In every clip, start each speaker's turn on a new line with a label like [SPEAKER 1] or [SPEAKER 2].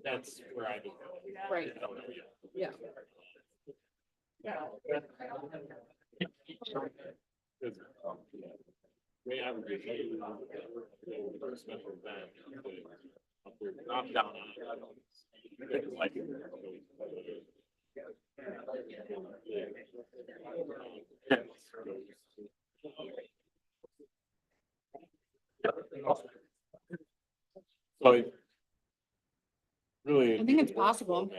[SPEAKER 1] That's where I.
[SPEAKER 2] Right. Yeah.
[SPEAKER 1] We have a special event. Drop down. So really.
[SPEAKER 2] I think it's possible.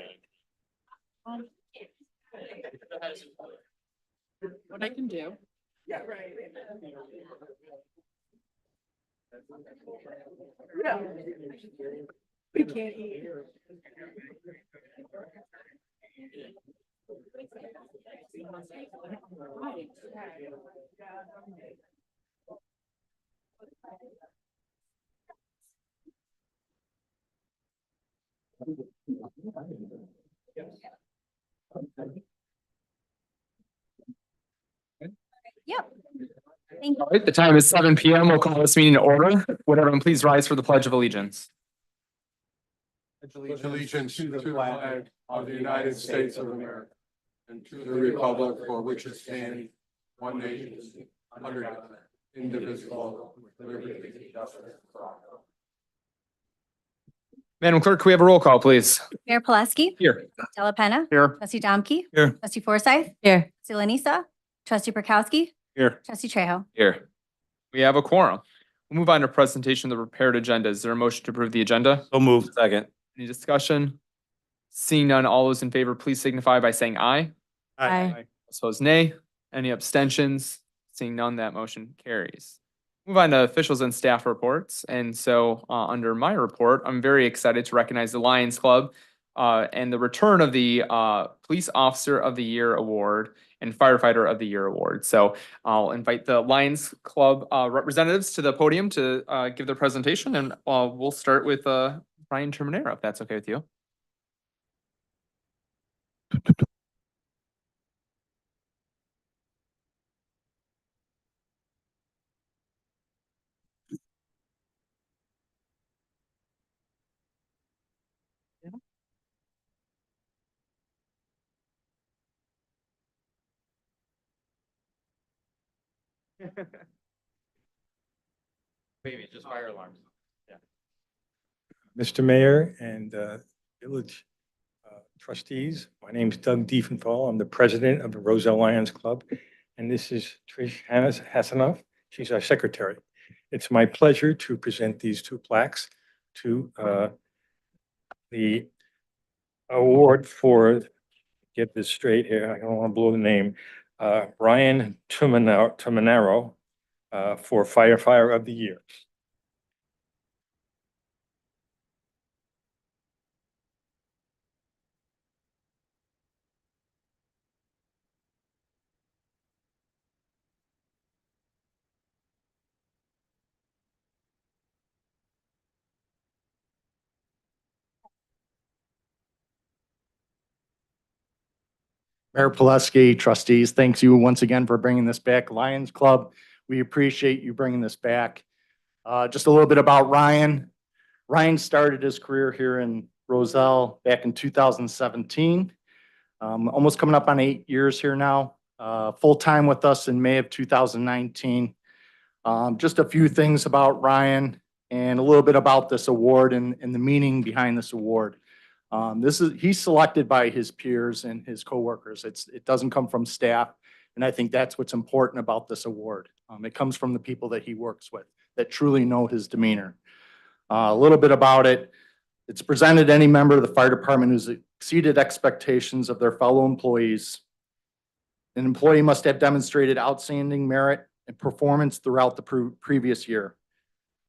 [SPEAKER 2] What I can do.
[SPEAKER 3] Yeah, right. Yeah. We can't eat.
[SPEAKER 4] Yep. Thank you.
[SPEAKER 5] All right, the time is 7 PM. We'll call this meeting to order. Would everyone please rise for the Pledge of Allegiance?
[SPEAKER 6] Allegiance to the flag of the United States of America and to the republic for which it stands, one nation, under God, indivisible, with liberty and justice for all.
[SPEAKER 5] Madam Clerk, can we have a roll call, please?
[SPEAKER 4] Mayor Pulaski,
[SPEAKER 5] Here.
[SPEAKER 4] Della Penna,
[SPEAKER 5] Here.
[SPEAKER 4] Trustee Domke,
[SPEAKER 5] Here.
[SPEAKER 4] Trustee Forsythe,
[SPEAKER 2] Here.
[SPEAKER 4] Trustee Lanisa, Trustee Prokowski,
[SPEAKER 5] Here.
[SPEAKER 4] Trustee Trejo.
[SPEAKER 5] Here. We have a quorum. We'll move on to presentation of the prepared agenda. Is there a motion to approve the agenda?
[SPEAKER 1] So moved. Second.
[SPEAKER 5] Any discussion? Seeing none, all those in favor, please signify by saying aye.
[SPEAKER 2] Aye.
[SPEAKER 5] Opposed, nay. Any abstentions? Seeing none, that motion carries. Move on to officials and staff reports. And so, under my report, I'm very excited to recognize the Lions Club and the return of the Police Officer of the Year Award and Firefighter of the Year Award. So I'll invite the Lions Club representatives to the podium to give their presentation, and we'll start with Brian Terminero, if that's okay with you.
[SPEAKER 1] Maybe just fire alarms.
[SPEAKER 7] Mr. Mayor and village trustees, my name is Doug Diefenthal. I'm the president of the Roselle Lions Club, and this is Trish Hassanoff. She's our secretary. It's my pleasure to present these two plaques to the award for, get this straight here, I don't want to blow the name, Brian Tumanaro for Firefighter of the Year.
[SPEAKER 8] Mayor Pulaski, trustees, thanks you once again for bringing this back. Lions Club, we appreciate you bringing this back. Just a little bit about Ryan. Ryan started his career here in Roselle back in 2017. Almost coming up on 8 years here now. Full-time with us in May of 2019. Just a few things about Ryan and a little bit about this award and the meaning behind this award. He's selected by his peers and his coworkers. It doesn't come from staff. And I think that's what's important about this award. It comes from the people that he works with that truly know his demeanor. A little bit about it. It's presented to any member of the fire department who's exceeded expectations of their fellow employees. An employee must have demonstrated outstanding merit and performance throughout the previous year.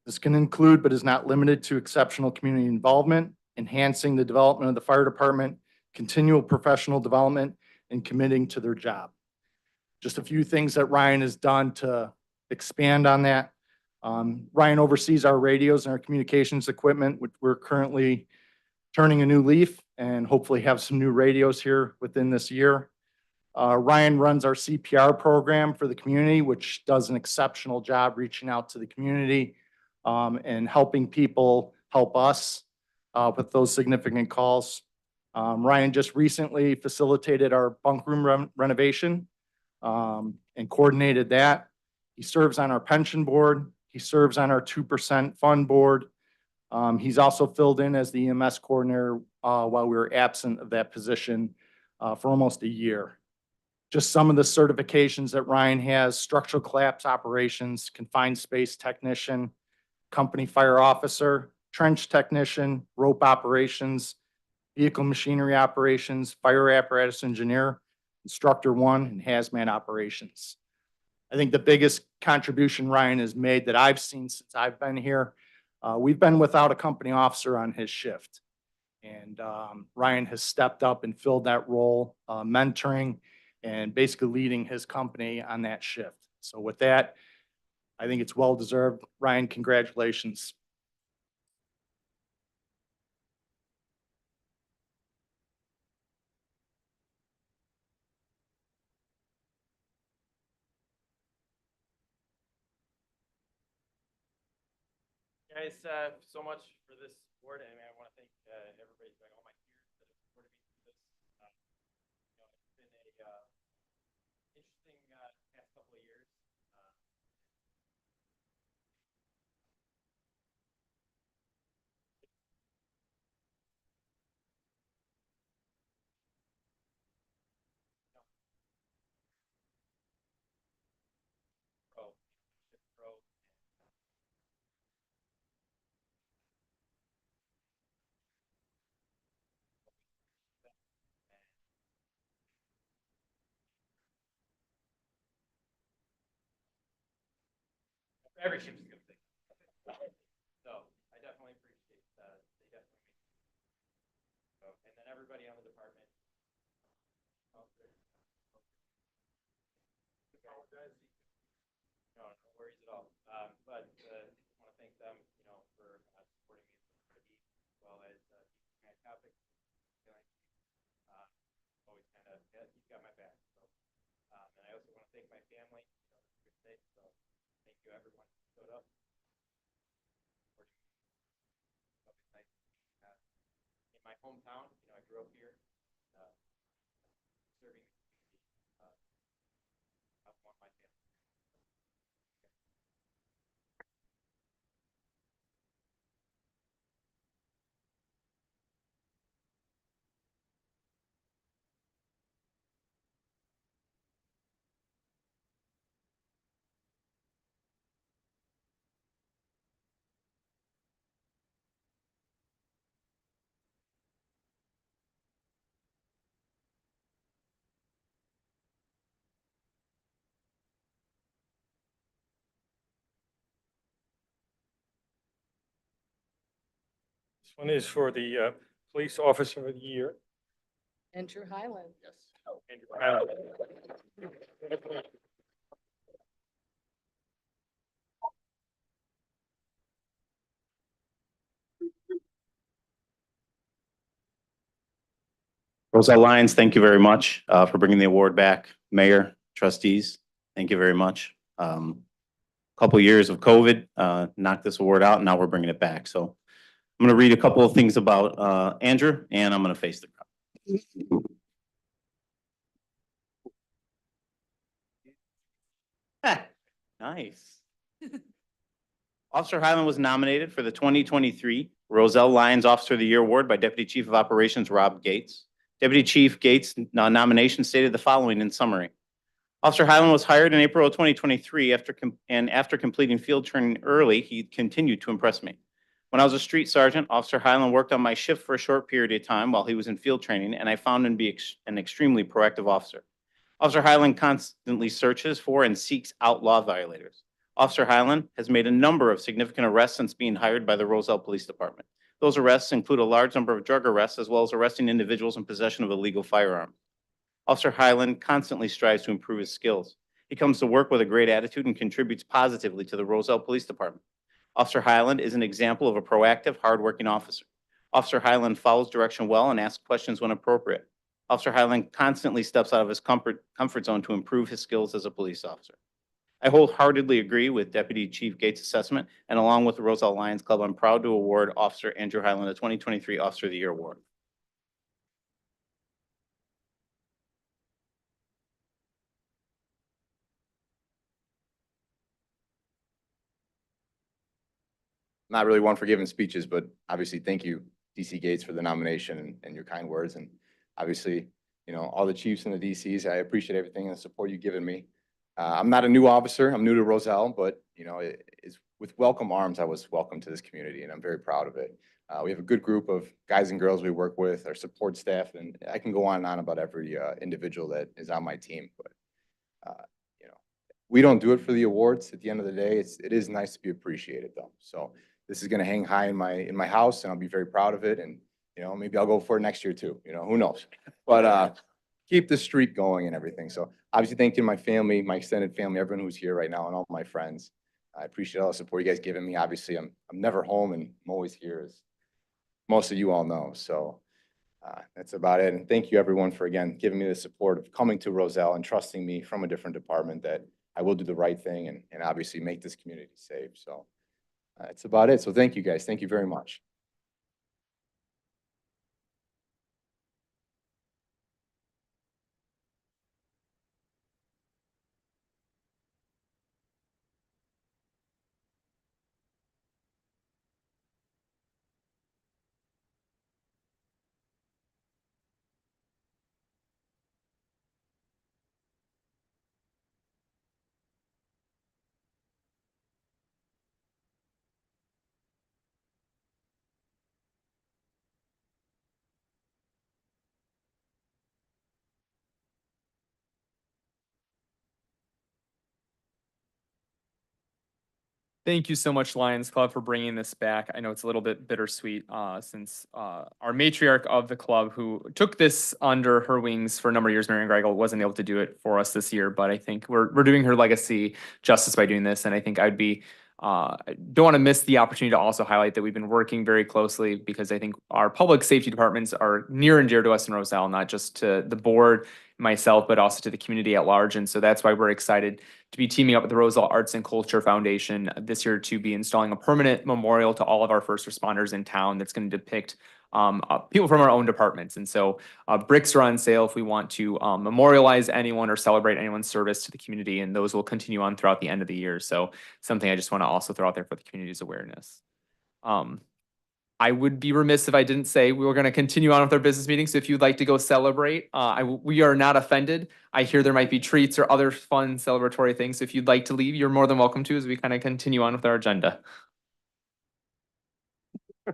[SPEAKER 8] This can include, but is not limited to, exceptional community involvement, enhancing the development of the fire department, continual professional development, and committing to their job. Just a few things that Ryan has done to expand on that. Ryan oversees our radios and our communications equipment, which we're currently turning a new leaf and hopefully have some new radios here within this year. Ryan runs our CPR program for the community, which does an exceptional job reaching out to the community, and helping people help us with those significant calls. Ryan just recently facilitated our bunk room renovation and coordinated that. He serves on our pension board. He serves on our 2% fund board. He's also filled in as the EMS coordinator while we were absent of that position for almost a year. Just some of the certifications that Ryan has: structural collapse operations, confined space technician, company fire officer, trench technician, rope operations, vehicle machinery operations, fire apparatus engineer, instructor 1, and hazmat operations. I think the biggest contribution Ryan has made that I've seen since I've been here, we've been without a company officer on his shift. And Ryan has stepped up and filled that role, mentoring and basically leading his company on that shift. So with that, I think it's well-deserved. Ryan, congratulations.
[SPEAKER 1] Guys, so much for this award, and I want to thank everybody, all my peers that have supported me through this. It's been a interesting past couple of years. Pro. Every ship is a good thing. So I definitely appreciate they definitely make so, and then everybody on the department. No, no worries at all. But I want to thank them, for supporting me as well as my topic. Always kind of, he's got my back. So, and I also want to thank my family. So thank you, everyone who showed up. In my hometown, I grew up here, serving. I want my family.
[SPEAKER 7] This one is for the Police Officer of the Year.
[SPEAKER 2] Andrew Highland.
[SPEAKER 1] Yes.
[SPEAKER 7] Andrew Highland.
[SPEAKER 9] Roselle Lions, thank you very much for bringing the award back. Mayor, trustees, thank you very much. Couple years of COVID knocked this award out, and now we're bringing it back. So I'm going to read a couple of things about Andrew, and I'm going to face the crowd. Nice. Officer Highland was nominated for the 2023 Roselle Lions Officer of the Year Award by Deputy Chief of Operations Rob Gates. Deputy Chief Gates' nomination stated the following in summary. Officer Highland was hired in April of 2023 after completing field training early, he continued to impress me. When I was a street sergeant, Officer Highland worked on my shift for a short period of time while he was in field training, and I found him to be an extremely proactive officer. Officer Highland constantly searches for and seeks out law violators. Officer Highland has made a number of significant arrests since being hired by the Roselle Police Department. Those arrests include a large number of drug arrests, as well as arresting individuals in possession of illegal firearms. Officer Highland constantly strives to improve his skills. He comes to work with a great attitude and contributes positively to the Roselle Police Department. Officer Highland is an example of a proactive, hardworking officer. Officer Highland follows direction well and asks questions when appropriate. Officer Highland constantly steps out of his comfort zone to improve his skills as a police officer. I wholeheartedly agree with Deputy Chief Gates' assessment, and along with the Roselle Lions Club, I'm proud to award Officer Andrew Highland the 2023 Officer of the Year Award.
[SPEAKER 10] Not really one for giving speeches, but obviously, thank you, DC Gates, for the nomination and your kind words. And obviously, you know, all the chiefs and the DCs, I appreciate everything and the support you've given me. I'm not a new officer. I'm new to Roselle, but, you know, it's with welcome arms, I was welcomed to this community, and I'm very proud of it. We have a good group of guys and girls we work with, our support staff, and I can go on and on about every individual that is on my team. But, you know, we don't do it for the awards. At the end of the day, it is nice to be appreciated, though. So this is going to hang high in my house, and I'll be very proud of it. And, you know, maybe I'll go for it next year too. You know, who knows? But keep the streak going and everything. So obviously, thank you to my family, my extended family, everyone who's here right now, and all my friends. I appreciate all the support you guys given me. Obviously, I'm never home, and I'm always here, as most of you all know. So that's about it. And thank you, everyone, for again giving me the support of coming to Roselle and trusting me from a different department that I will do the right thing and obviously make this community safe. So that's about it. So thank you, guys. Thank you very much.
[SPEAKER 5] Thank you so much, Lions Club, for bringing this back. I know it's a little bit bittersweet since our matriarch of the club, who took this under her wings for a number of years, Marion Greigel, wasn't able to do it for us this year. But I think we're doing her legacy justice by doing this. And I think I'd be don't want to miss the opportunity to also highlight that we've been working very closely, because I think our public safety departments are near and dear to us in Roselle, not just to the board, myself, but also to the community at large. And so that's why we're excited to be teaming up with the Roselle Arts and Culture Foundation this year to be installing a permanent memorial to all of our first responders in town that's going to depict people from our own departments. And so bricks are on sale if we want to memorialize anyone or celebrate anyone's service to the community, and those will continue on throughout the end of the year. So something I just want to also throw out there for the community's awareness. I would be remiss if I didn't say we were going to continue on with our business meeting. So if you'd like to go celebrate, we are not offended. I hear there might be treats or other fun celebratory things. So if you'd like to leave, you're more than welcome to, as we kind of continue on with our agenda.
[SPEAKER 7] If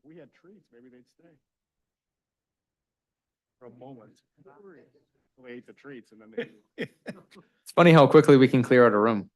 [SPEAKER 7] we had treats, maybe they'd stay. For a moment. We ate the treats and then they.
[SPEAKER 5] It's funny how quickly we can clear out a room.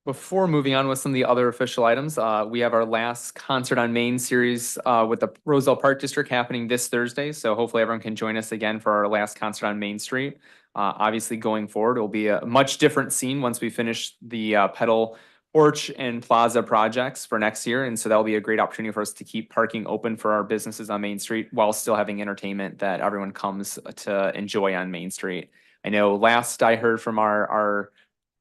[SPEAKER 5] Before moving on with some of the other official items, we have our last Concert on Main series with the Roselle Park District happening this Thursday. So hopefully everyone can join us again for our last concert on Main Street. Obviously going forward, it will be a much different scene once we finish the pedal porch and plaza projects for next year. And so that'll be a great opportunity for us to keep parking open for our businesses on Main Street while still having entertainment that everyone comes to enjoy on Main Street. I know last I heard from our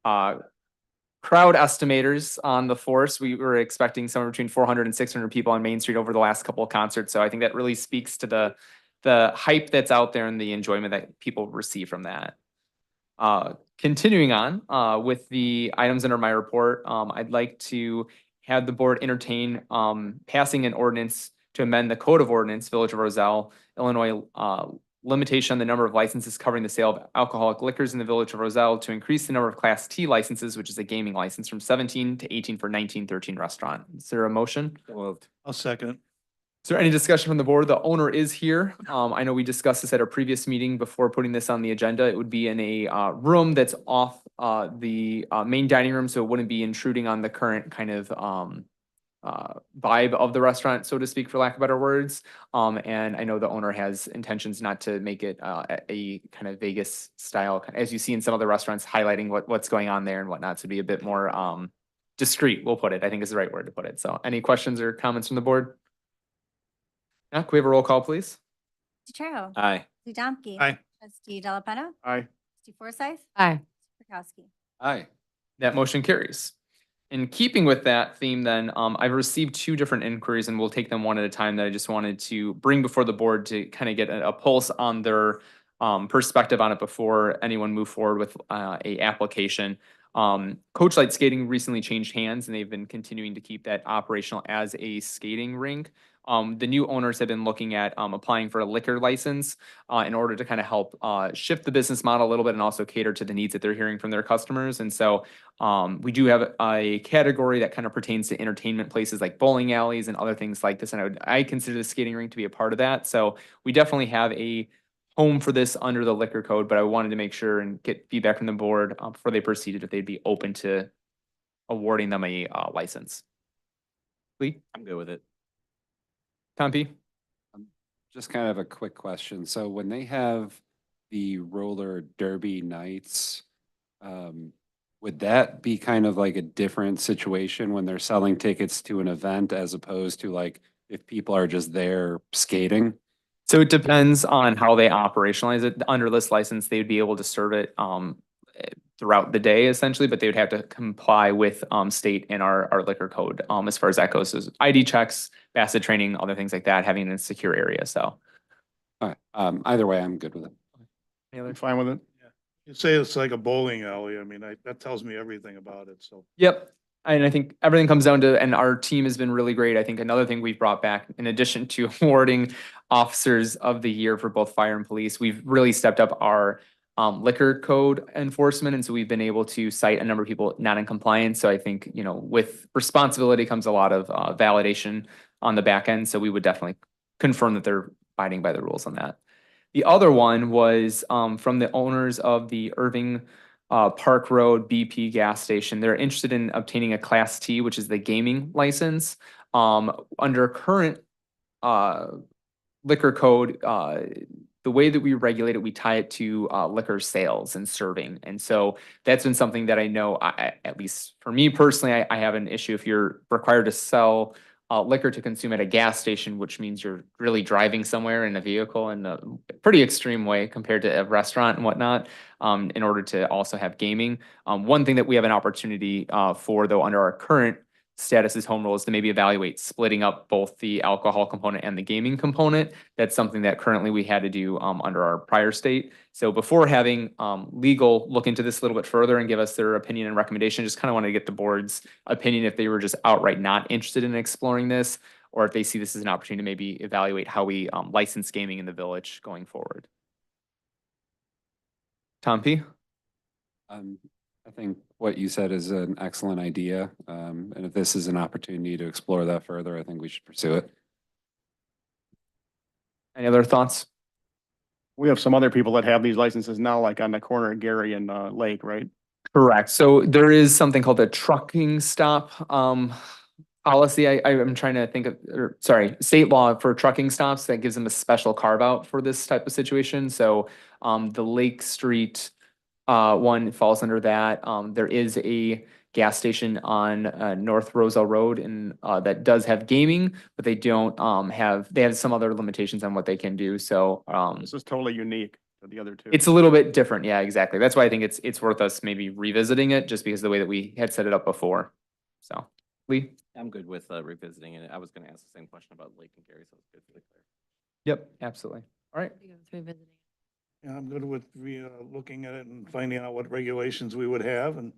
[SPEAKER 5] crowd estimators on the force, we were expecting somewhere between 400 and 600 people on Main Street over the last couple of concerts. So I think that really speaks to the hype that's out there and the enjoyment that people receive from that. Continuing on with the items under my report, I'd like to have the board entertain passing an ordinance to amend the Code of Ordinance, Village of Roselle, Illinois, limitation on the number of licenses covering the sale of alcoholic liquors in the Village of Roselle to increase the number of Class T licenses, which is a gaming license, from 17 to 18 for 1913 restaurant. Is there a motion?
[SPEAKER 6] Moved. I'll second.
[SPEAKER 5] Is there any discussion from the board? The owner is here. I know we discussed this at our previous meeting before putting this on the agenda. It would be in a room that's off the main dining room, so it wouldn't be intruding on the current kind of vibe of the restaurant, so to speak, for lack of better words. And I know the owner has intentions not to make it a kind of Vegas style, as you see in some other restaurants, highlighting what's going on there and whatnot, to be a bit more discreet, we'll put it, I think is the right word to put it. So any questions or comments from the board? Yeah, can we have a roll call, please?
[SPEAKER 4] Trustee Trejo.
[SPEAKER 9] Aye.
[SPEAKER 4] Trustee Domke.
[SPEAKER 7] Aye.
[SPEAKER 4] Trustee Delapenna.
[SPEAKER 6] Aye.
[SPEAKER 4] Trustee Forsythe.
[SPEAKER 2] Aye.
[SPEAKER 4] TrusteeRakowski.
[SPEAKER 6] Aye.
[SPEAKER 5] That motion carries. In keeping with that theme then, I've received two different inquiries and we'll take them one at a time that I just wanted to bring before the board to kind of get a pulse on their perspective on it before anyone move forward with a application. Coach Light Skating recently changed hands and they've been continuing to keep that operational as a skating rink. The new owners have been looking at applying for a liquor license in order to kind of help shift the business model a little bit and also cater to the needs that they're hearing from their customers. And so we do have a category that kind of pertains to entertainment places like bowling alleys and other things like this. And I consider the skating rink to be a part of that. So we definitely have a home for this under the liquor code, but I wanted to make sure and get feedback from the board before they proceeded if they'd be open to awarding them a license. Lee?
[SPEAKER 9] I'm good with it.
[SPEAKER 5] Tom P?
[SPEAKER 11] Just kind of a quick question. So when they have the roller derby nights, would that be kind of like a different situation when they're selling tickets to an event as opposed to like if people are just there skating?
[SPEAKER 5] So it depends on how they operationalize it. Under this license, they would be able to serve it throughout the day essentially, but they would have to comply with state and our liquor code as far as that goes. So ID checks, BASSET training, other things like that, having it in a secure area. So
[SPEAKER 11] All right. Either way, I'm good with it.
[SPEAKER 6] I'm fine with it. You say it's like a bowling alley. I mean, that tells me everything about it, so.
[SPEAKER 5] Yep. And I think everything comes down to, and our team has been really great. I think another thing we've brought back, in addition to awarding officers of the year for both fire and police, we've really stepped up our liquor code enforcement. And so we've been able to cite a number of people not in compliance. So I think, you know, with responsibility comes a lot of validation on the back end. So we would definitely confirm that they're abiding by the rules on that. The other one was from the owners of the Irving Park Road BP gas station. They're interested in obtaining a Class T, which is the gaming license. Under current liquor code, the way that we regulate it, we tie it to liquor sales and serving. And so that's been something that I know, at least for me personally, I have an issue if you're required to sell liquor to consume at a gas station, which means you're really driving somewhere in a vehicle in a pretty extreme way compared to a restaurant and whatnot, in order to also have gaming. One thing that we have an opportunity for, though, under our current status as home rule is to maybe evaluate splitting up both the alcohol component and the gaming component. That's something that currently we had to do under our prior state. So before having legal look into this a little bit further and give us their opinion and recommendation, just kind of want to get the board's opinion if they were just outright not interested in exploring this, or if they see this as an opportunity to maybe evaluate how we license gaming in the village going forward. Tom P?
[SPEAKER 11] I think what you said is an excellent idea. And if this is an opportunity to explore that further, I think we should pursue it.
[SPEAKER 5] Any other thoughts?
[SPEAKER 12] We have some other people that have these licenses now, like on the corner of Gary and Lake, right?
[SPEAKER 5] Correct. So there is something called a trucking stop policy. I'm trying to think of, or sorry, state law for trucking stops that gives them a special carve out for this type of situation. So the Lake Street one falls under that. There is a gas station on North Roselle Road and that does have gaming, but they don't they have some other limitations on what they can do. So
[SPEAKER 12] This is totally unique to the other two.
[SPEAKER 5] it's a little bit different. Yeah, exactly. That's why I think it's worth us maybe revisiting it just because of the way that we had set it up before. So Lee?
[SPEAKER 1] I'm good with revisiting it. I was going to ask the same question about Lake and Gary, so it's good for the clear.
[SPEAKER 5] Yep, absolutely. All right.
[SPEAKER 6] Yeah, I'm good with looking at it and finding out what regulations we would have and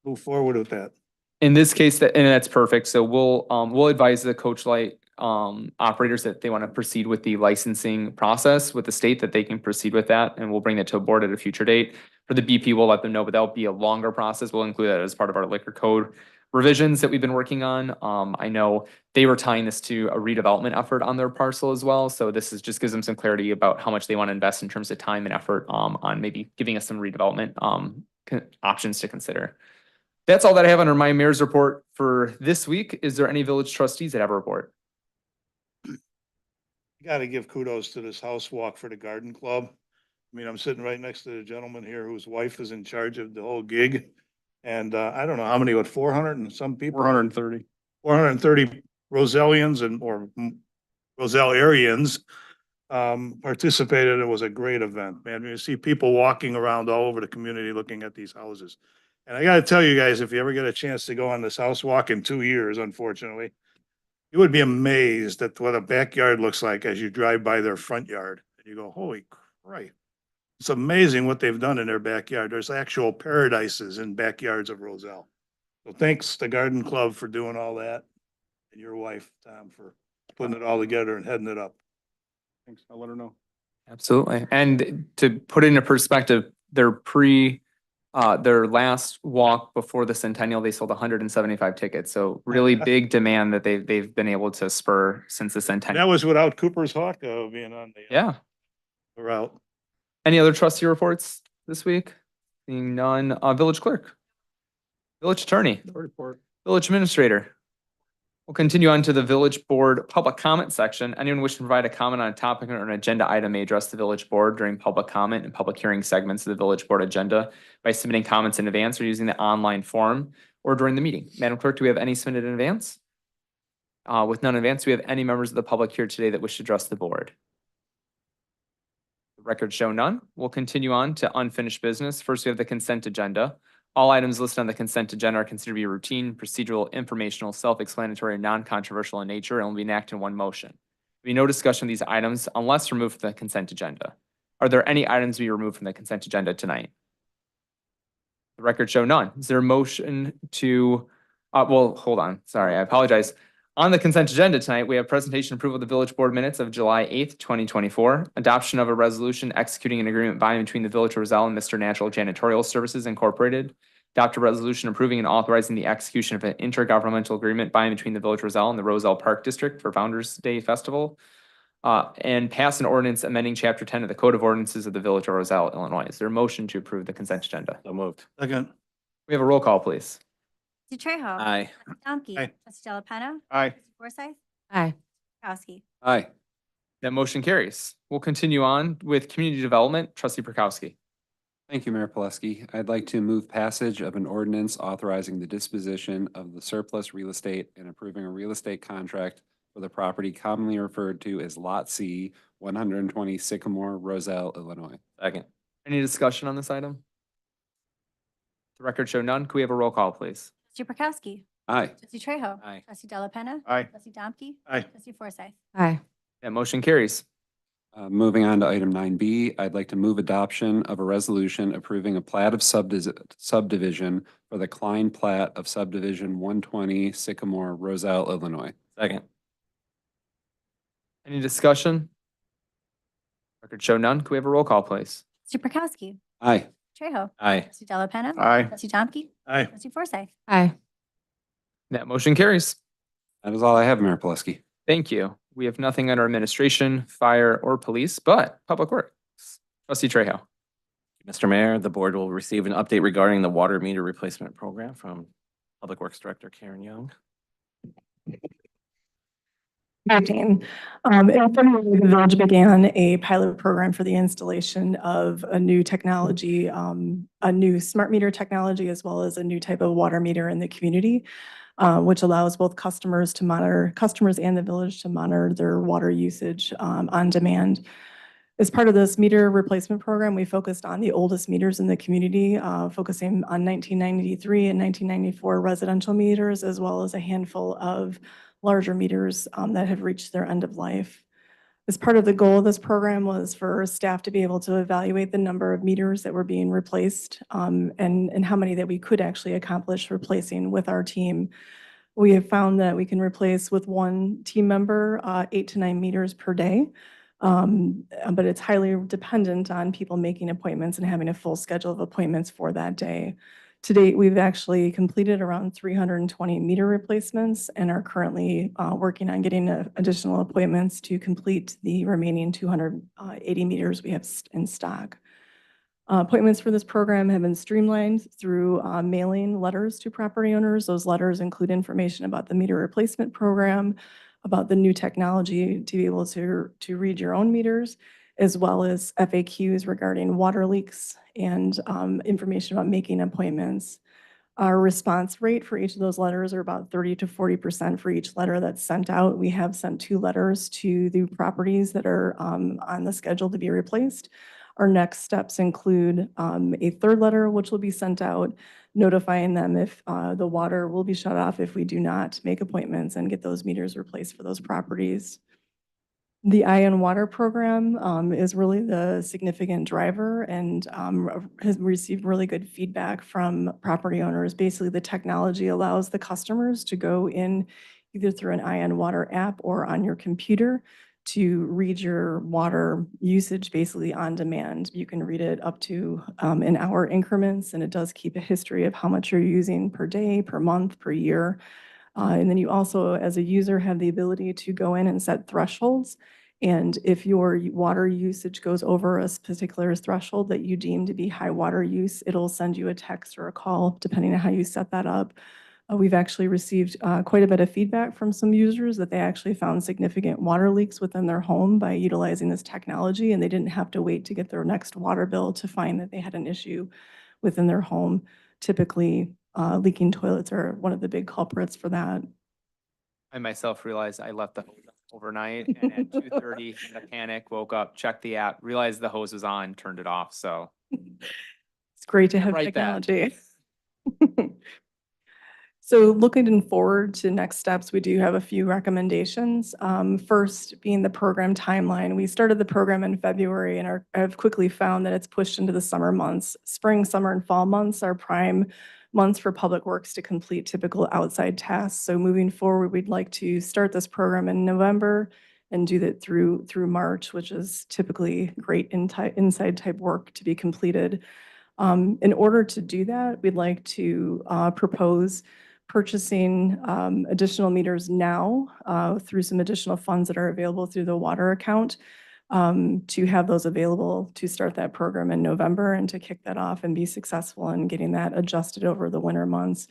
[SPEAKER 6] move forward with that.
[SPEAKER 5] In this case, and that's perfect. So we'll advise the Coach Light operators that they want to proceed with the licensing process with the state, that they can proceed with that, and we'll bring that to a board at a future date. For the BP, we'll let them know, but that'll be a longer process. We'll include that as part of our liquor code revisions that we've been working on. I know they were tying this to a redevelopment effort on their parcel as well. So this is just gives them some clarity about how much they want to invest in terms of time and effort on maybe giving us some redevelopment options to consider. That's all that I have under my mayor's report for this week. Is there any village trustees that have a report?
[SPEAKER 13] Got to give kudos to this house walk for the garden club. I mean, I'm sitting right next to the gentleman here whose wife is in charge of the whole gig. And I don't know how many, 400 and some people?
[SPEAKER 12] 430.
[SPEAKER 13] 430 Rosellians Rosellarians participated. It was a great event, man. You see people walking around all over the community looking at these houses. And I gotta tell you guys, if you ever get a chance to go on this house walk in 2 years, unfortunately, you would be amazed at what a backyard looks like as you drive by their front yard. And you go, holy Christ. It's amazing what they've done in their backyard. There's actual paradises in backyards of Roselle. So thanks to Garden Club for doing all that. And your wife, Tom, for putting it all together and heading it up.
[SPEAKER 12] Thanks. I'll let her know.
[SPEAKER 5] Absolutely. And to put it into perspective, their last walk before the centennial, they sold 175 tickets. So really big demand that they've been able to spur since the
[SPEAKER 13] And
[SPEAKER 5] centennial.
[SPEAKER 13] that was without Cooper's Hawk being on
[SPEAKER 5] Yeah.
[SPEAKER 13] the route.
[SPEAKER 5] Any other trustee reports this week? Seeing none, village clerk, village attorney, village administrator. We'll continue on to the village board public comment section. Anyone wishing to provide a comment on a topic or an agenda item may address the village board during public comment and public hearing segments of the village board agenda by submitting comments in advance or using the online form or during the meeting. Madam Clerk, do we have any submitted in advance? With none in advance, do we have any members of the public here today that wish to address the board? The record show none. We'll continue on to unfinished business. First, we have the consent agenda. All items listed on the consent agenda are considered to be routine, procedural, informational, self-explanatory, and non-controversial in nature and will be enacted in one motion. There will be no discussion of these items unless removed from the consent agenda. Are there any items to be removed from the consent agenda tonight? The record show none. Is there a motion to, well, hold on. Sorry, I apologize. On the consent agenda tonight, we have presentation approval of the village board minutes of July 8th, 2024, adoption of a resolution executing an agreement by and between the Village of Roselle and Mr. Natural Janitorial Services Incorporated, adopt a resolution approving and authorizing the execution of an intergovernmental agreement by and between the Village of Roselle and the Roselle Park District for Founder's Day Festival, and pass an ordinance amending Chapter 10 of the Code of Ordinances of the Village of Roselle, Illinois. Is there a motion to approve the consent agenda?
[SPEAKER 10] So moved.
[SPEAKER 13] Second.
[SPEAKER 5] We have a roll call, please.
[SPEAKER 4] Trustee Trejo.
[SPEAKER 10] Aye.
[SPEAKER 4] Trustee Domke.
[SPEAKER 13] Aye.
[SPEAKER 4] Trustee Delapenna.
[SPEAKER 12] Aye.
[SPEAKER 4] Trustee Forsythe.
[SPEAKER 2] Aye.
[SPEAKER 4] Kowski.
[SPEAKER 11] Aye.
[SPEAKER 5] That motion carries. We'll continue on with community development. Trustee Prokowski.
[SPEAKER 11] Thank you, Mayor Pileski. I'd like to move passage of an ordinance authorizing the disposition of the surplus real estate and approving a real estate contract for the property commonly referred to as Lot C, 120 Sycamore, Roselle, Illinois.
[SPEAKER 10] Second.
[SPEAKER 5] Any discussion on this item? The record show none. Could we have a roll call, please?
[SPEAKER 4] Trustee Prokowski.
[SPEAKER 11] Aye.
[SPEAKER 4] Trustee Trejo.
[SPEAKER 10] Aye.
[SPEAKER 4] Trustee Delapenna.
[SPEAKER 12] Aye.
[SPEAKER 4] Trustee Domke.
[SPEAKER 13] Aye.
[SPEAKER 4] Trustee Forsythe.
[SPEAKER 2] Aye.
[SPEAKER 5] That motion carries.
[SPEAKER 11] Moving on to item 9B, I'd like to move adoption of a resolution approving a plat of subdivision for the Klein plat of subdivision 120 Sycamore, Roselle, Illinois.
[SPEAKER 10] Second.
[SPEAKER 5] Any discussion? Record show none. Could we have a roll call, please?
[SPEAKER 4] Trustee Prokowski.
[SPEAKER 11] Aye.
[SPEAKER 4] Trejo.
[SPEAKER 10] Aye.
[SPEAKER 4] Trustee Delapenna.
[SPEAKER 12] Aye.
[SPEAKER 4] Trustee Domke.
[SPEAKER 13] Aye.
[SPEAKER 4] Trustee Forsythe.
[SPEAKER 2] Aye.
[SPEAKER 5] That motion carries.
[SPEAKER 11] That is all I have, Mayor Pileski.
[SPEAKER 5] Thank you. We have nothing under administration, fire, or police, but public works. Trustee Trejo.
[SPEAKER 10] Mr. Mayor, the board will receive an update regarding the water meter replacement program from Public Works Director Karen Young.
[SPEAKER 3] In February, the village began a pilot program for the installation of a new technology, a new smart meter technology, as well as a new type of water meter in the community, which allows both customers and the village to monitor their water usage on demand. As part of this meter replacement program, we focused on the oldest meters in the community, focusing on 1993 and 1994 residential meters, as well as a handful of larger meters that have reached their end of life. As part of the goal of this program was for staff to be able to evaluate the number of meters that were being replaced and how many that we could actually accomplish replacing with our team. We have found that we can replace with one team member 8 to 9 meters per day. But it's highly dependent on people making appointments and having a full schedule of appointments for that day. To date, we've actually completed around 320 meter replacements and are currently working on getting additional appointments to complete the remaining 280 meters we have in stock. Appointments for this program have been streamlined through mailing letters to property owners. Those letters include information about the meter replacement program, about the new technology to be able to read your own meters, as well as FAQs regarding water leaks and information about making appointments. Our response rate for each of those letters are about 30 to 40% for each letter that's sent out. We have sent 2 letters to the properties that are on the schedule to be replaced. Our next steps include a 3rd letter, which will be sent out notifying them if the water will be shut off if we do not make appointments and get those meters replaced for those properties. The Ion Water program is really the significant driver and has received really good feedback from property owners. Basically, the technology allows the customers to go in either through an Ion Water app or on your computer to read your water usage basically on demand. You can read it up to in hour increments, and it does keep a history of how much you're using per day, per month, per year. And then you also, as a user, have the ability to go in and set thresholds. And if your water usage goes over a particular threshold that you deem to be high water use, it'll send you a text or a call, depending on how you set that up. We've actually received quite a bit of feedback from some users that they actually found significant water leaks within their home by utilizing this technology, and they didn't have to wait to get their next water bill to find that they had an issue within their home. Typically, leaking toilets are one of the big culprits for that.
[SPEAKER 5] I myself realized I left the hose on overnight and at 2:30 in a panic, woke up, checked the app, realized the hose was on, turned it off, so.
[SPEAKER 3] It's great to have
[SPEAKER 5] Write that.
[SPEAKER 3] technology. So looking forward to next steps, we do have a few recommendations. First being the program timeline. We started the program in February and have quickly found that it's pushed into the summer months. Spring, summer, and fall months are prime months for Public Works to complete typical outside tasks. So moving forward, we'd like to start this program in November and do that through March, which is typically great inside type work to be completed. In order to do that, we'd like to propose purchasing additional meters now through some additional funds that are available through the water account to have those available to start that program in November and to kick that off and be successful in getting that adjusted over the winter months.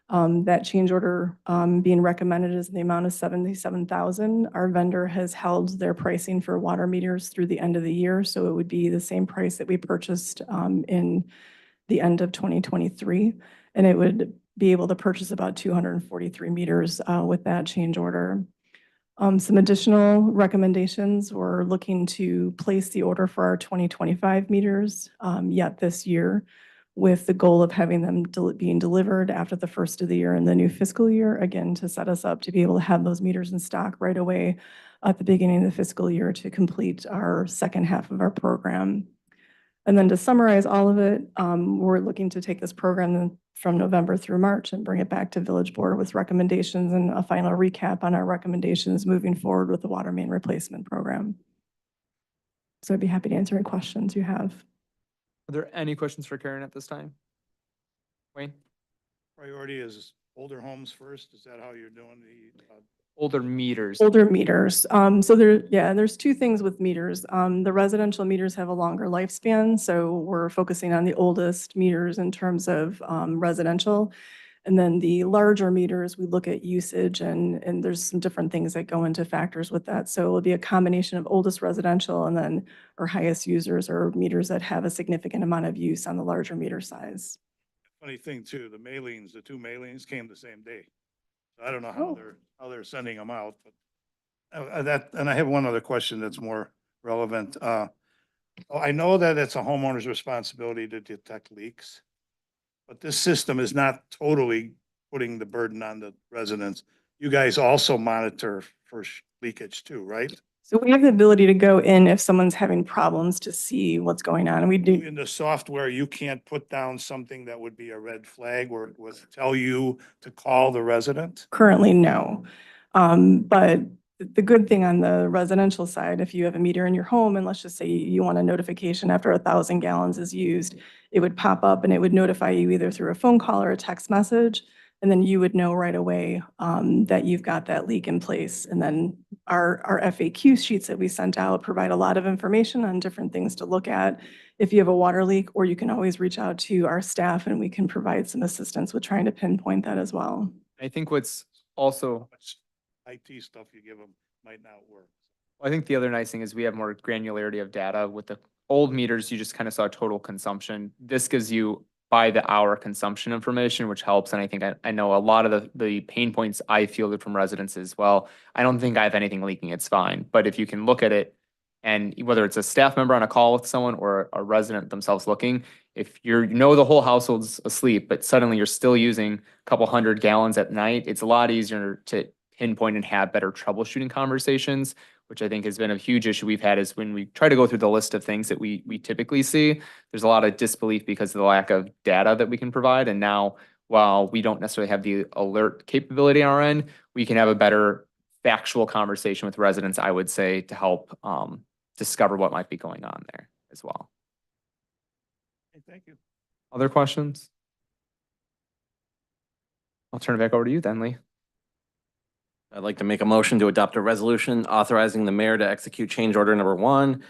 [SPEAKER 3] That change order being recommended is in the amount of $77,000. Our vendor has held their pricing for water meters through the end of the year, so it would be the same price that we purchased in the end of 2023, and it would be able to purchase about 243 meters with that change order. Some additional recommendations, we're looking to place the order for our 2025 meters yet this year, with the goal of having them being delivered after the first of the year in the new fiscal year, again, to set us up to be able to have those meters in stock right away at the beginning of the fiscal year to complete our second half of our program. And then to summarize all of it, we're looking to take this program from November through March and bring it back to Village Board with recommendations and a final recap on our recommendations moving forward with the water main replacement program. So I'd be happy to answer any questions you have.
[SPEAKER 5] Are there any questions for Karen at this time? Wayne?
[SPEAKER 13] Priority is older homes first. Is that how you're doing the?
[SPEAKER 5] Older meters.
[SPEAKER 3] Older meters. So there's 2 things with meters. The residential meters have a longer lifespan, so we're focusing on the oldest meters in terms of residential. And then the larger meters, we look at usage and there's some different things that go into factors with that. So it'll be a combination of oldest residential and then our highest users or meters that have a significant amount of use on the larger meter size.
[SPEAKER 13] Funny thing too, the 2 mailings came the same day. So I don't know
[SPEAKER 3] Oh.
[SPEAKER 13] how they're sending them out, but and I have one other question that's more relevant. I know that it's a homeowner's responsibility to detect leaks, but this system is not totally putting the burden on the residents. You guys also monitor for leakage too, right?
[SPEAKER 3] So we have the ability to go in if someone's having problems to see what's going on. And we do.
[SPEAKER 13] In the software, you can't put down something that would be a red flag where it was tell you to call the resident?
[SPEAKER 3] Currently, no. But the good thing on the residential side, if you have a meter in your home, and let's just say you want a notification after 1,000 gallons is used, it would pop up and it would notify you either through a phone call or a text message. And then you would know right away that you've got that leak in place. And then our FAQ sheets that we sent out provide a lot of information on different things to look at if you have a water leak, or you can always reach out to our staff and we can provide some assistance with trying to pinpoint that as well.
[SPEAKER 5] I think what's also,
[SPEAKER 13] IT stuff you give them might not work.
[SPEAKER 5] I think the other nice thing is we have more granularity of data. With the old meters, you just kind of saw total consumption. This gives you by the hour consumption information, which helps. And I think I know a lot of the pain points I fielded from residents as well. I don't think I have anything leaking. It's fine. But if you can look at it, and whether it's a staff member on a call with someone or a resident themselves looking, if you know the whole household's asleep, but suddenly you're still using a couple hundred gallons at night, it's a lot easier to pinpoint and have better troubleshooting conversations, which I think has been a huge issue we've had, is when we try to go through the list of things that we typically see, there's a lot of disbelief because of the lack of data that we can provide. And now, while we don't necessarily have the alert capability on our end, we can have a better factual conversation with residents, I would say, to help discover what might be going on there as well.
[SPEAKER 13] Hey, thank you.
[SPEAKER 5] Other questions? I'll turn it back over to you then, Lee.
[SPEAKER 14] I'd like to make a motion to adopt a resolution authorizing the mayor to execute change order number 1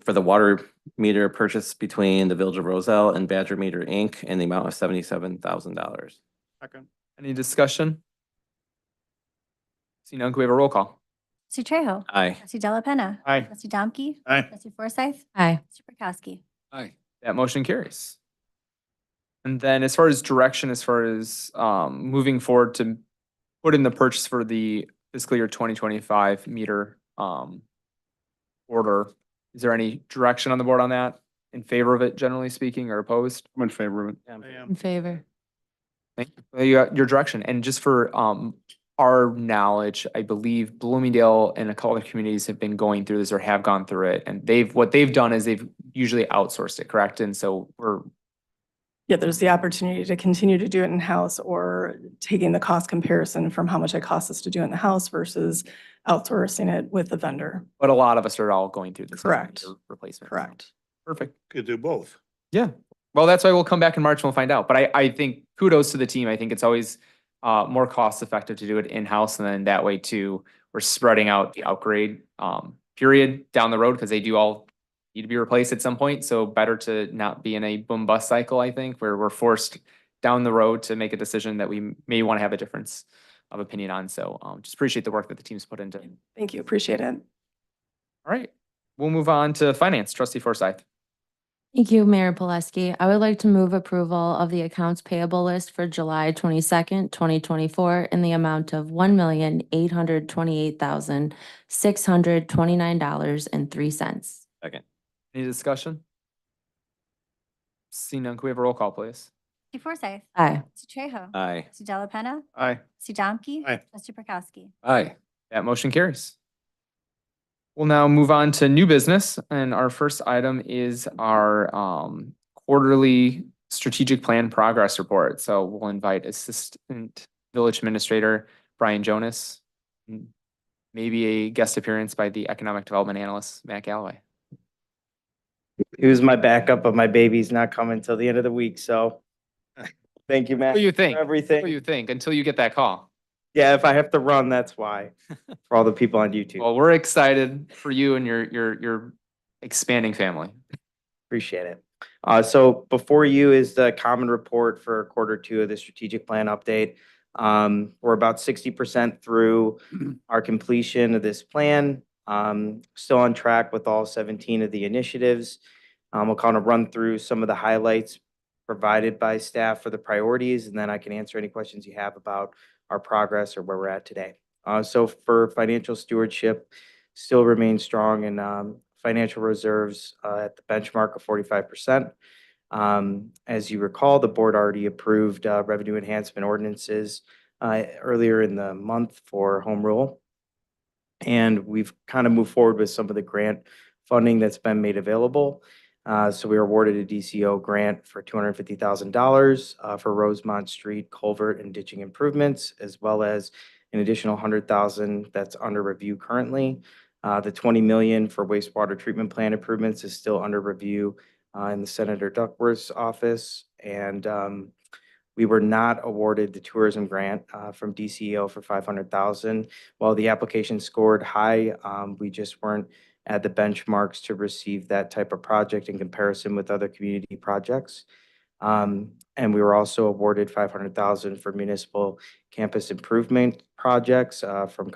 [SPEAKER 14] for the water meter purchase between the Village of Roselle and Badger Meter, Inc. in the amount of $77,000.
[SPEAKER 13] Second.
[SPEAKER 5] Any discussion? See none, can we have a roll call?
[SPEAKER 4] Trustee Trejo.
[SPEAKER 14] Aye.
[SPEAKER 4] Trustee Della Pena.
[SPEAKER 13] Aye.
[SPEAKER 4] Trustee Domke.
[SPEAKER 13] Aye.
[SPEAKER 4] Trustee Forsythe.
[SPEAKER 2] Aye.
[SPEAKER 4] Mr. Prokowski.
[SPEAKER 11] Aye.
[SPEAKER 5] That motion carries. And then as far as direction, as far as moving forward to put in the purchase for the fiscal year 2025 meter order, is there any direction on the board on that? In favor of it, generally speaking, or opposed?
[SPEAKER 12] I'm in favor of it.
[SPEAKER 13] I am.
[SPEAKER 2] In favor.
[SPEAKER 5] Thank you. Well, you got your direction. And just for our knowledge, I believe Bloomingdale and a couple other communities have been going through this or have gone through it. And what they've done is they've usually outsourced it, correct? And so
[SPEAKER 3] Yeah, there's the opportunity to continue to do it in-house, or taking the cost comparison from how much it costs us to do it in the house versus outsourcing it with the vendor.
[SPEAKER 5] but a lot of us are all going through this.
[SPEAKER 3] Correct.
[SPEAKER 5] meter replacement.
[SPEAKER 3] Correct.
[SPEAKER 5] Perfect.
[SPEAKER 13] Could do both.
[SPEAKER 5] Yeah. Well, that's why we'll come back in March and we'll find out. But I think kudos to the team. I think it's always more cost effective to do it in-house, and then that way too, we're spreading out the upgrade period down the road, because they do all need to be replaced at some point. So better to not be in a boom bust cycle, I think, where we're forced down the road to make a decision that we may want to have a difference of opinion on. So just appreciate the work that the team's put into. All
[SPEAKER 3] Thank you. Appreciate it.
[SPEAKER 5] right. We'll move on to finance. Trustee Forsythe.
[SPEAKER 2] Thank you, Mayor Pileski. I would like to move approval of the accounts payable list for July 22nd, 2024 in the amount of $1,828,629.03.
[SPEAKER 14] Second.
[SPEAKER 5] Any discussion? Seeing none, can we have a roll call, please?
[SPEAKER 4] Trustee Forsythe.
[SPEAKER 2] Aye.
[SPEAKER 4] Trustee Trejo.
[SPEAKER 14] Aye.
[SPEAKER 4] Trustee Della Pena.
[SPEAKER 12] Aye.
[SPEAKER 4] Trustee Domke.
[SPEAKER 13] Aye.
[SPEAKER 4] Trustee Prokowski.
[SPEAKER 11] Aye.
[SPEAKER 5] That motion carries. We'll now move on to new business, and our first item is our quarterly strategic plan progress report. So we'll invite Assistant Village Administrator Brian Jonas, and maybe a guest appearance by the Economic Development Analyst, Matt Galloway.
[SPEAKER 15] He was my backup, but my baby's not coming till the end of the week, so thank you, Matt.
[SPEAKER 5] What do you think?
[SPEAKER 15] for
[SPEAKER 5] What do
[SPEAKER 15] everything.
[SPEAKER 5] you think until you get that call?
[SPEAKER 15] Yeah, if I have to run, that's why, for all the people on YouTube.
[SPEAKER 5] Well, we're excited for you and your expanding family.
[SPEAKER 15] Appreciate it. So before you is the common report for Q2 of the strategic plan update. We're about 60% through our completion of this plan. Still on track with all 17 of the initiatives. We'll kind of run through some of the highlights provided by staff for the priorities, and then I can answer any questions you have about our progress or where we're at today. So for financial stewardship, still remains strong, and financial reserves at the benchmark of 45%. As you recall, the board already approved revenue enhancement ordinances earlier in the month for home rule. And we've kind of moved forward with some of the grant funding that's been made available. So we were awarded a DCO grant for $250,000 for Rosemont Street culvert and ditching improvements, as well as an additional $100,000 that's under review currently. The $20 million for wastewater treatment plant improvements is still under review in the Senator Duckworth's office. And We were not awarded the tourism grant from DCEO for 500,000. While the application scored high, we just weren't at the benchmarks to receive that type of project in comparison with other community projects. And we were also awarded 500,000 for municipal campus improvement projects from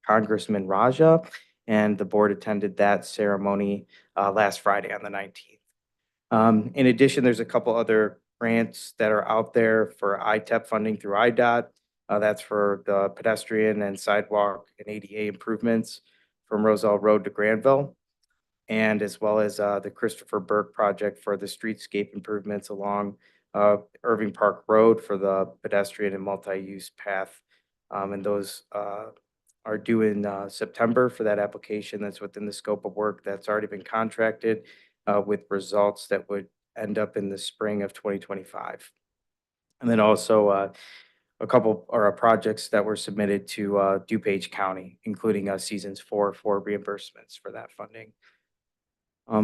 [SPEAKER 15] Congressman Raja. And the board attended that ceremony last Friday on the 19th. In addition, there's a couple other grants that are out there for ITEP funding through IDOT. That's for the pedestrian and sidewalk and ADA improvements from Roselle Road to Granville, and as well as the Christopher Burke project for the streetscape improvements along Irving Park Road for the pedestrian and multi-use path. And those are due in September for that application. That's within the scope of work that's already been contracted with results that would end up in the spring of 2025. And then also a couple projects that were submitted to DuPage County, including Seasons 4 for reimbursements for that funding.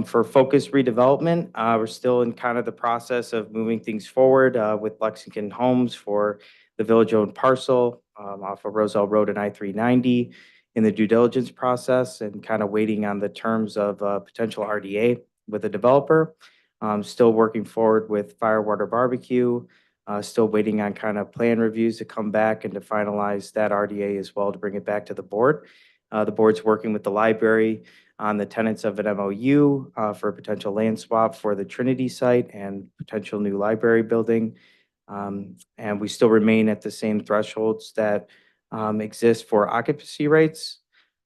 [SPEAKER 15] For focus redevelopment, we're still in kind of the process of moving things forward with Lexington Homes for the village-owned parcel off of Roselle Road and I-390 in the due diligence process and kind of waiting on the terms of potential RDA with the developer. Still working forward with Firewater Barbecue, still waiting on kind of plan reviews to come back and to finalize that RDA as well to bring it back to the board. The board's working with the library on the tenets of an MOU for a potential land swap for the Trinity site and potential new library building. And we still remain at the same thresholds that exist for occupancy rates.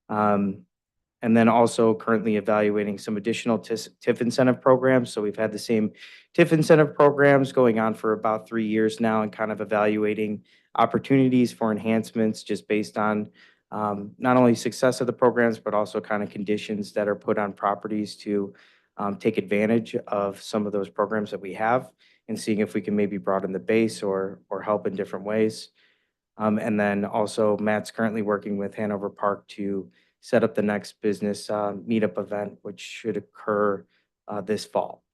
[SPEAKER 15] And then also currently evaluating some additional TIF incentive programs. So we've had the same TIF incentive programs going on for about 3 years now and kind of evaluating opportunities for enhancements just based on not only success of the programs, but also kind of conditions that are put on properties to take advantage of some of those programs that we have and seeing if we can maybe broaden the base or help in different ways. And then also Matt's currently working with Hanover Park to set up the next business meetup event, which should occur this fall.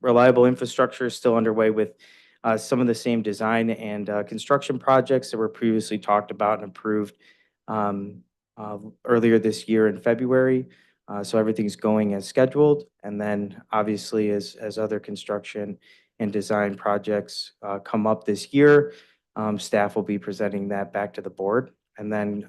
[SPEAKER 15] Reliable infrastructure is still underway with some of the same design and construction projects that were previously talked about and approved earlier this year in February. So everything's going as scheduled. And then obviously as other construction and design projects come up this year, staff will be presenting that back to the board. And then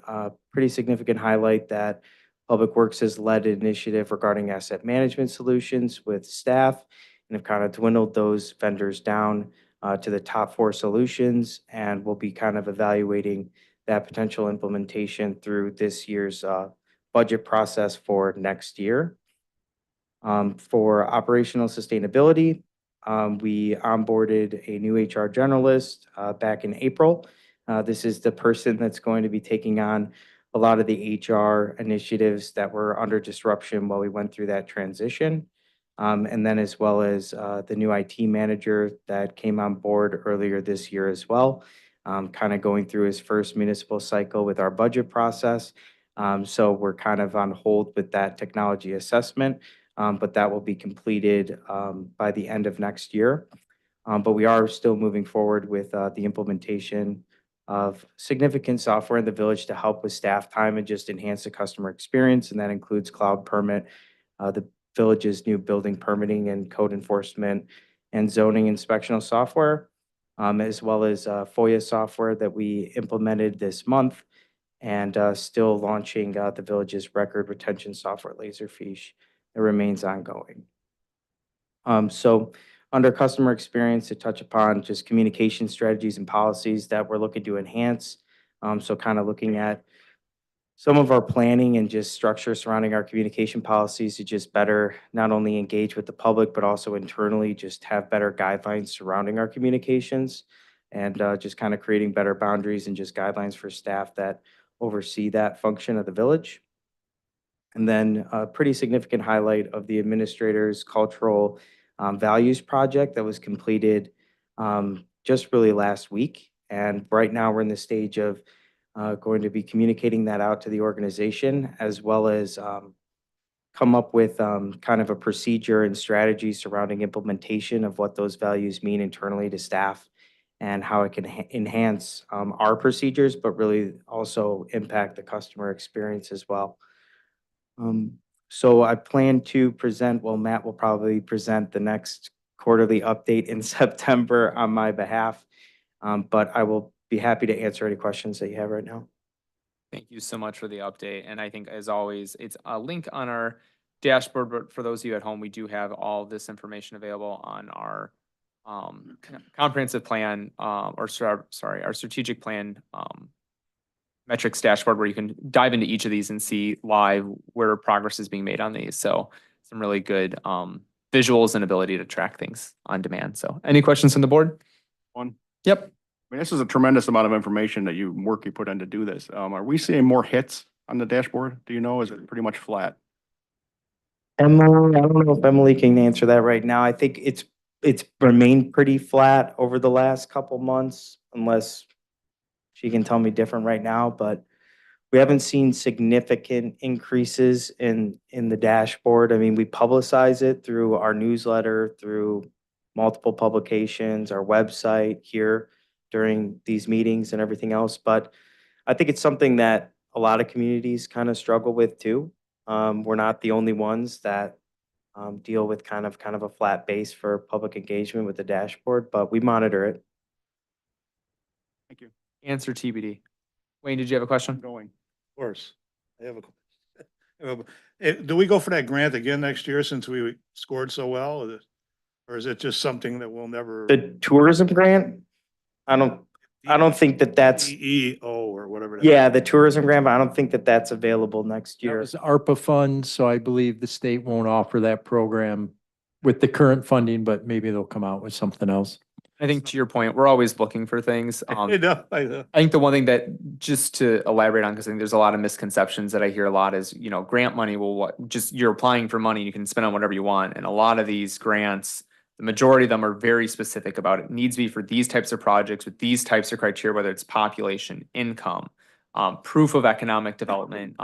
[SPEAKER 15] pretty significant highlight that Public Works has led an initiative regarding asset management solutions with staff and have kind of dwindled those vendors down to the top 4 solutions. And we'll be kind of evaluating that potential implementation through this year's budget process for next year. For operational sustainability, we onboarded a new HR generalist back in April. This is the person that's going to be taking on a lot of the HR initiatives that were under disruption while we went through that transition. And then as well as the new IT manager that came on board earlier this year as well, kind of going through his first municipal cycle with our budget process. So we're kind of on hold with that technology assessment, but that will be completed by the end of next year. But we are still moving forward with the implementation of significant software in the village to help with staff time and just enhance the customer experience. And that includes Cloud Permit, the village's new building permitting and code enforcement and zoning inspectional software, as well as FOIA software that we implemented this month and still launching the village's record retention software, Laserfiche. It remains ongoing. So under customer experience, to touch upon just communication strategies and policies that we're looking to enhance. So kind of looking at some of our planning and just structure surrounding our communication policies to just better not only engage with the public, but also internally just have better guidelines surrounding our communications and just kind of creating better boundaries and just guidelines for staff that oversee that function of the village. And then a pretty significant highlight of the administrator's cultural values project that was completed just really last week. And right now we're in the stage of going to be communicating that out to the organization, as well as come up with kind of a procedure and strategy surrounding implementation of what those values mean internally to staff and how it can enhance our procedures, but really also impact the customer experience as well. So I plan to present, well, Matt will probably present the next quarterly update in September on my behalf. But I will be happy to answer any questions that you have right now.
[SPEAKER 5] Thank you so much for the update. And I think as always, it's a link on our dashboard, but for those of you at home, we do have all this information available on our comprehensive plan, our strategic plan metrics dashboard, where you can dive into each of these and see live where progress is being made on these. So some really good visuals and ability to track things on demand. So any questions from the board?
[SPEAKER 12] One.
[SPEAKER 5] Yep.
[SPEAKER 12] I mean, this is a tremendous amount of information that you put in to do this. Are we seeing more hits on the dashboard? Do you know? Is it pretty much flat?
[SPEAKER 15] Emily, I don't know if Emily can answer that right now. I think it's remained pretty flat over the last couple months, unless she can tell me different right now, but we haven't seen significant increases in the dashboard. I mean, we publicize it through our newsletter, through multiple publications, our website here during these meetings and everything else. But I think it's something that a lot of communities kind of struggle with too. We're not the only ones that deal with kind of a flat base for public engagement with the dashboard, but we monitor it.
[SPEAKER 12] Thank you.
[SPEAKER 5] Answer TBD. Wayne, did you have a question?
[SPEAKER 13] Going. Of course. I have do we go for that grant again next year since we scored so well? Or is it just something that we'll never?
[SPEAKER 15] The tourism grant, I don't think that's,
[SPEAKER 13] EEO or whatever.
[SPEAKER 15] yeah, the tourism grant, but I don't think that's available next
[SPEAKER 16] That
[SPEAKER 15] year.
[SPEAKER 16] was ARPA funds, so I believe the state won't offer that program with the current funding, but maybe they'll come out with something else.
[SPEAKER 5] I think to your point, we're always looking for things.
[SPEAKER 13] I know.
[SPEAKER 5] I think the one thing that, just to elaborate on, because I think there's a lot of misconceptions that I hear a lot is, grant money will just, you're applying for money, you can spend on whatever you want. And a lot of these grants, the majority of them are very specific about it needs to be for these types of projects with these types of criteria, whether it's population, income, proof of economic development,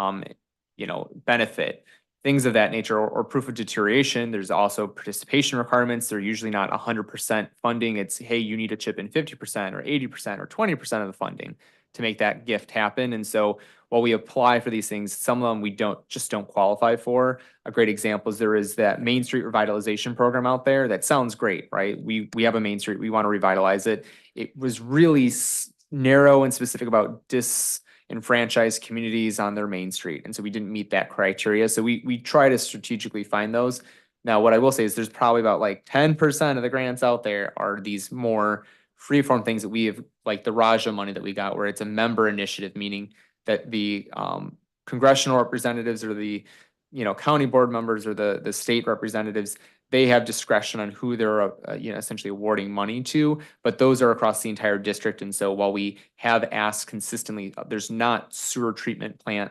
[SPEAKER 5] benefit, things of that nature, or proof of deterioration. There's also participation requirements. They're usually not 100% funding. It's, hey, you need to chip in 50% or 80% or 20% of the funding to make that gift happen. And so while we apply for these things, some of them we don't qualify for. A great example is there is that Main Street revitalization program out there. That sounds great, right? We have a Main Street, we want to revitalize it. It was really narrow and specific about disenfranchised communities on their Main Street. And so we didn't meet that criteria. So we try to strategically find those. Now, what I will say is there's probably about like 10% of the grants out there are these more freeform things that we have, like the Raja money that we got, where it's a member initiative, meaning that the congressional representatives or the county board members or the state representatives, they have discretion on who they're essentially awarding money to, but those are across the entire district. And so while we have asked consistently, there's not sewer treatment plant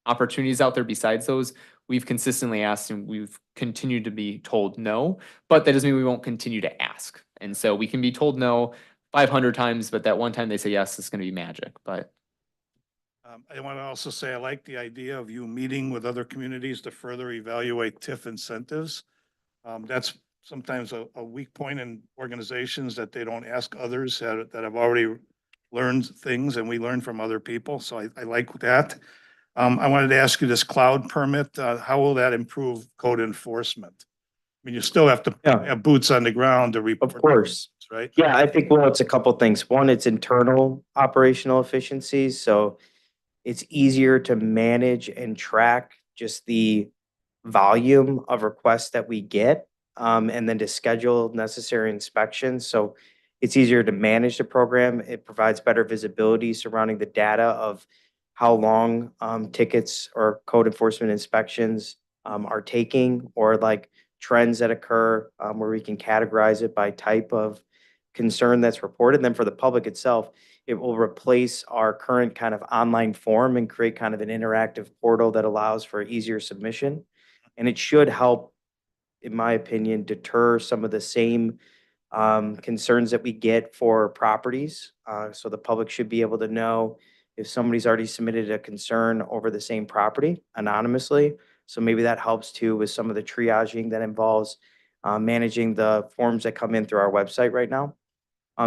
[SPEAKER 5] opportunities out there besides those. We've consistently asked and we've continued to be told no, but that doesn't mean we won't continue to ask. And so we can be told no 500 times, but that one time they say yes, it's going to be magic. But
[SPEAKER 13] I want to also say, I like the idea of you meeting with other communities to further evaluate TIF incentives. That's sometimes a weak point in organizations, that they don't ask others that have already learned things, and we learn from other people. So I like that. I wanted to ask you this cloud permit, how will that improve code enforcement? I mean, you still have to have boots on the ground to report.
[SPEAKER 15] Of course.
[SPEAKER 13] Right?
[SPEAKER 15] Yeah, I think, well, it's a couple things. One, it's internal operational efficiencies. So it's easier to manage and track just the volume of requests that we get, and then to schedule necessary inspections. So it's easier to manage the program. It provides better visibility surrounding the data of how long tickets or code enforcement inspections are taking, or like trends that occur, where we can categorize it by type of concern that's reported. And then for the public itself, it will replace our current kind of online form and create kind of an interactive portal that allows for easier submission. And it should help, in my opinion, deter some of the same concerns that we get for properties. So the public should be able to know if somebody's already submitted a concern over the same property anonymously, So maybe that helps too with some of the triaging that involves managing the forms that come in through our website right now.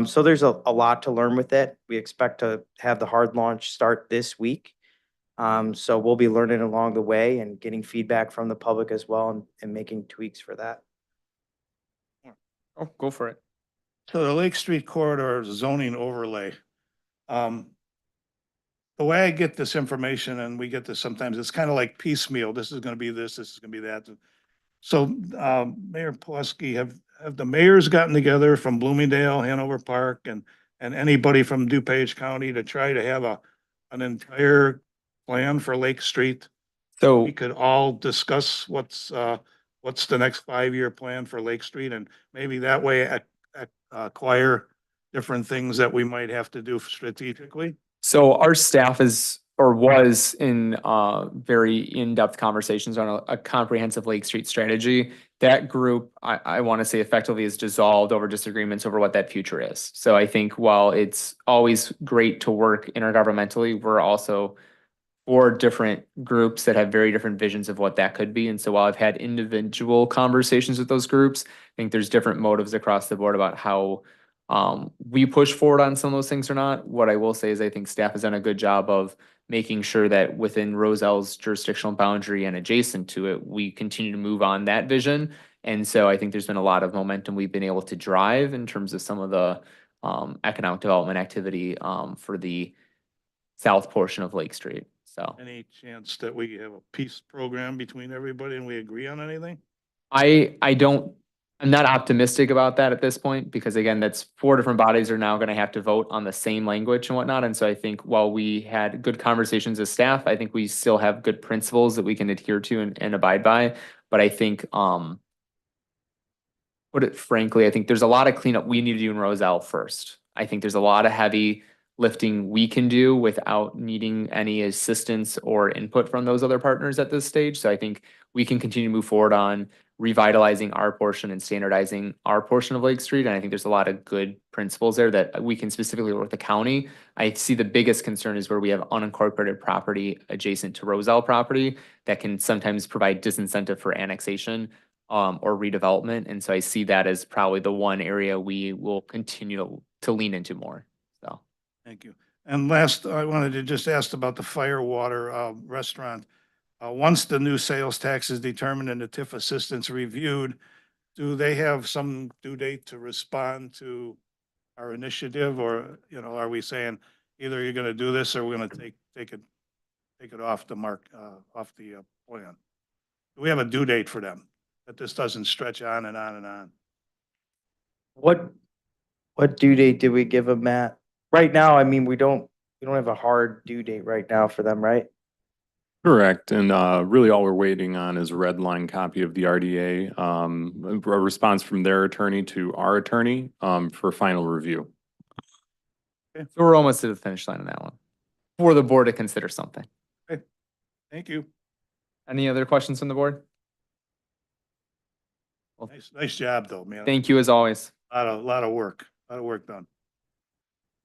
[SPEAKER 15] So there's a lot to learn with it. We expect to have the hard launch start this week. So we'll be learning along the way and getting feedback from the public as well and making tweaks for that.
[SPEAKER 5] Oh, go for it.
[SPEAKER 13] So the Lake Street corridor zoning overlay. The way I get this information, and we get this sometimes, it's kind of like piecemeal. This is gonna be this is gonna be that. So, Mayor Pulaski, have the mayors gotten together from Bloomingdale, Hanover Park, and anybody from DuPage County to try to have an entire plan for Lake Street?
[SPEAKER 5] So
[SPEAKER 13] We could all discuss what's the next 5-year plan for Lake Street, and maybe that way acquire different things that we might have to do strategically.
[SPEAKER 5] So our staff is or was in very in-depth conversations on a comprehensive Lake Street strategy. That group, I want to say effectively is dissolved over disagreements over what that future is. So I think while it's always great to work intergovernmentally, we're also 4 different groups that have very different visions of what that could be. And so while I've had individual conversations with those groups, I think there's different motives across the board about how we push forward on some of those things or not. What I will say is I think staff has done a good job of making sure that within Roselle's jurisdictional boundary and adjacent to it, we continue to move on that vision. And so I think there's been a lot of momentum we've been able to drive in terms of some of the economic development activity for the south portion of Lake Street. So
[SPEAKER 13] Any chance that we have a peace program between everybody and we agree on anything?
[SPEAKER 5] I'm not optimistic about that at this point, because again, that's 4 different bodies are now gonna have to vote on the same language and whatnot. And so I think while we had good conversations as staff, I think we still have good principles that we can adhere to and abide by. But I think, put it frankly, I think there's a lot of cleanup we need to do in Roselle first. I think there's a lot of heavy lifting we can do without needing any assistance or input from those other partners at this stage. So I think we can continue to move forward on revitalizing our portion and standardizing our portion of Lake Street. And I think there's a lot of good principles there that we can specifically work with the county. I see the biggest concern is where we have unincorporated property adjacent to Roselle property that can sometimes provide disincentive for annexation or redevelopment. And so I see that as probably the one area we will continue to lean into more. So.
[SPEAKER 13] Thank you. And last, I wanted to just ask about the Firewater restaurant. Once the new sales tax is determined and the TIF assistance reviewed, do they have some due date to respond to our initiative? Or, are we saying either you're gonna do this or we're gonna take it off the mark, off the plan? Do we have a due date for them, that this doesn't stretch on and on and on?
[SPEAKER 15] What due date did we give them, Matt? Right now, I mean, we don't have a hard due date right now for them, right?
[SPEAKER 17] Correct. And really all we're waiting on is a red line copy of the RDA, a response from their attorney to our attorney for final review.
[SPEAKER 5] So we're almost to the finish line on that one for the board to consider something.
[SPEAKER 13] Okay. Thank you.
[SPEAKER 5] Any other questions from the board?
[SPEAKER 13] Nice job though, man.
[SPEAKER 5] Thank you as always.
[SPEAKER 13] Lot of work done.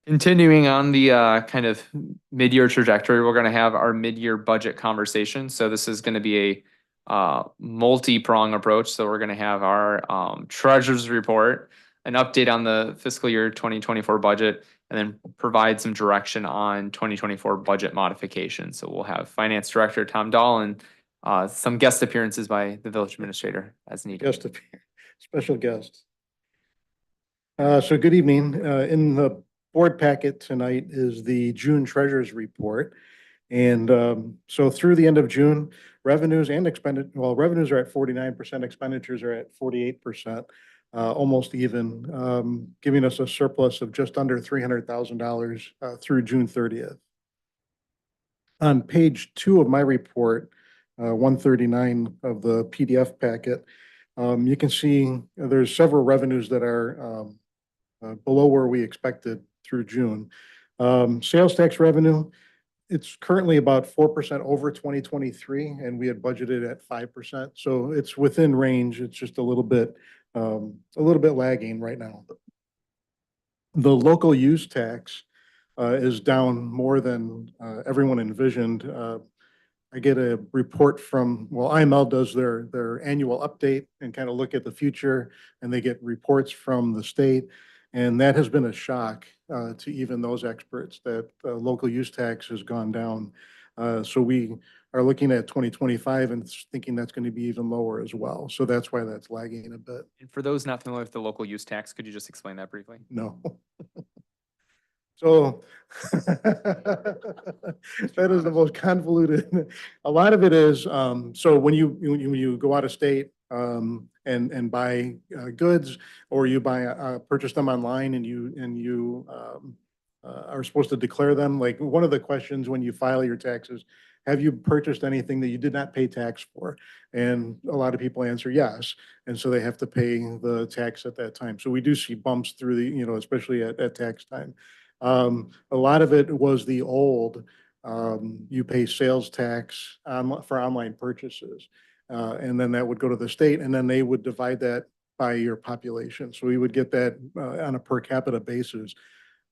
[SPEAKER 5] Continuing on the kind of mid-year trajectory, we're going to have our mid-year budget conversation. So this is going to be a multi-prong approach. So we're going to have our treasurer's report, an update on the fiscal year 2024 budget, and then provide some direction on 2024 budget modification. So we'll have Finance Director Tom Dahl and some guest appearances by the village administrator as needed.
[SPEAKER 8] Special guests. So good evening. In the board packet tonight is the June Treasurer's Report. And so through the end of June, revenues and revenues are at 49%, expenditures are at 48%, almost even, giving us a surplus of just under $300,000 through June 30th. On page 2 of my report, 139 of the PDF packet, you can see there's several revenues that are below where we expected through June. Sales tax revenue, it's currently about 4% over 2023, and we had budgeted at 5%. So it's within range. It's just a little bit lagging right now. The local use tax is down more than everyone envisioned.
[SPEAKER 6] I get a report from, well, IML does their annual update and kind of look at the future, and they get reports from the state. And that has been a shock to even those experts that local use tax has gone down. So we are looking at 2025 and thinking that's going to be even lower as well. So that's why that's lagging a bit.
[SPEAKER 5] And for those not familiar with the local use tax, could you just explain that briefly?
[SPEAKER 6] No. So that is the most convoluted. A lot of it is, so when you go out of state and buy goods, or you purchase them online and you are supposed to declare them, like one of the questions when you file your taxes, have you purchased anything that you did not pay tax for? And a lot of people answer yes. And so they have to pay the tax at that time. So we do see bumps through the, especially at tax time. A lot of it was the old, you pay sales tax for online purchases. And then that would go to the state, and then they would divide that by your population. So we would get that on a per capita basis.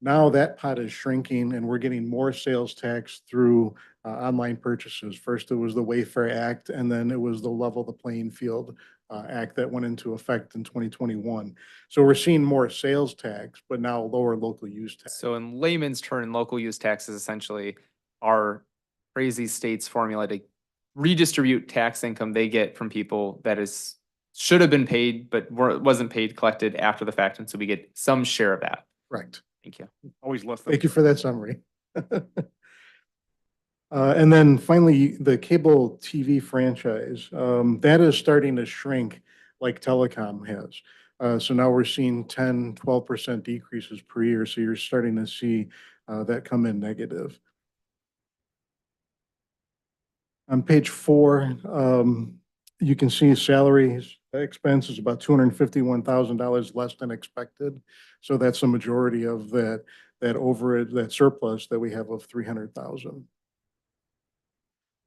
[SPEAKER 6] Now that pot is shrinking, and we're getting more sales tax through online purchases. First, it was the Wayfair Act, and then it was the Level the Playing Field Act that went into effect in 2021. So we're seeing more sales tax, but now lower local use tax.
[SPEAKER 5] So in layman's term, local use tax is essentially our crazy state's formula to redistribute tax income they get from people that should have been paid, but wasn't paid, collected after the fact. And so we get some share of that.
[SPEAKER 6] Correct.
[SPEAKER 5] Thank you.
[SPEAKER 12] Always less than.
[SPEAKER 6] Thank you for that summary. And then finally, the cable TV franchise, that is starting to shrink like telecom has. So now we're seeing 10, 12% decreases per year. So you're starting to see that come in negative. On page 4, you can see salaries expense is about $251,000 less than expected. So that's the majority of that overage, that surplus that we have of $300,000.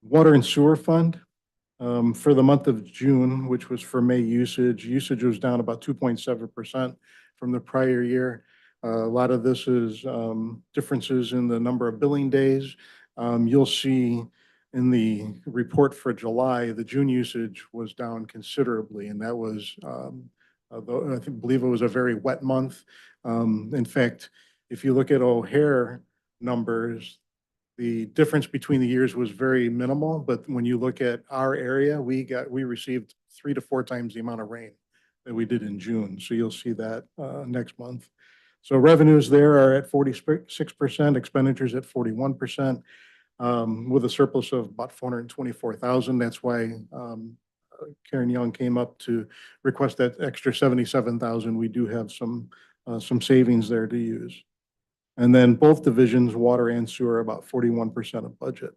[SPEAKER 6] Water and sewer fund, for the month of June, which was for May usage was down about 2.7% from the prior year. A lot of this is differences in the number of billing days. You'll see in the report for July, the June usage was down considerably, and that was, I believe it was a very wet month. In fact, if you look at O'Hare numbers, the difference between the years was very minimal, but when you look at our area, we received 3 to 4 times the amount of rain that we did in June. So you'll see that next month. So revenues there are at 46%, expenditures at 41%, with a surplus of about 424,000. That's why Karen Young came up to request that extra 77,000. We do have some savings there to use. And then both divisions, water and sewer, about 41% of budget.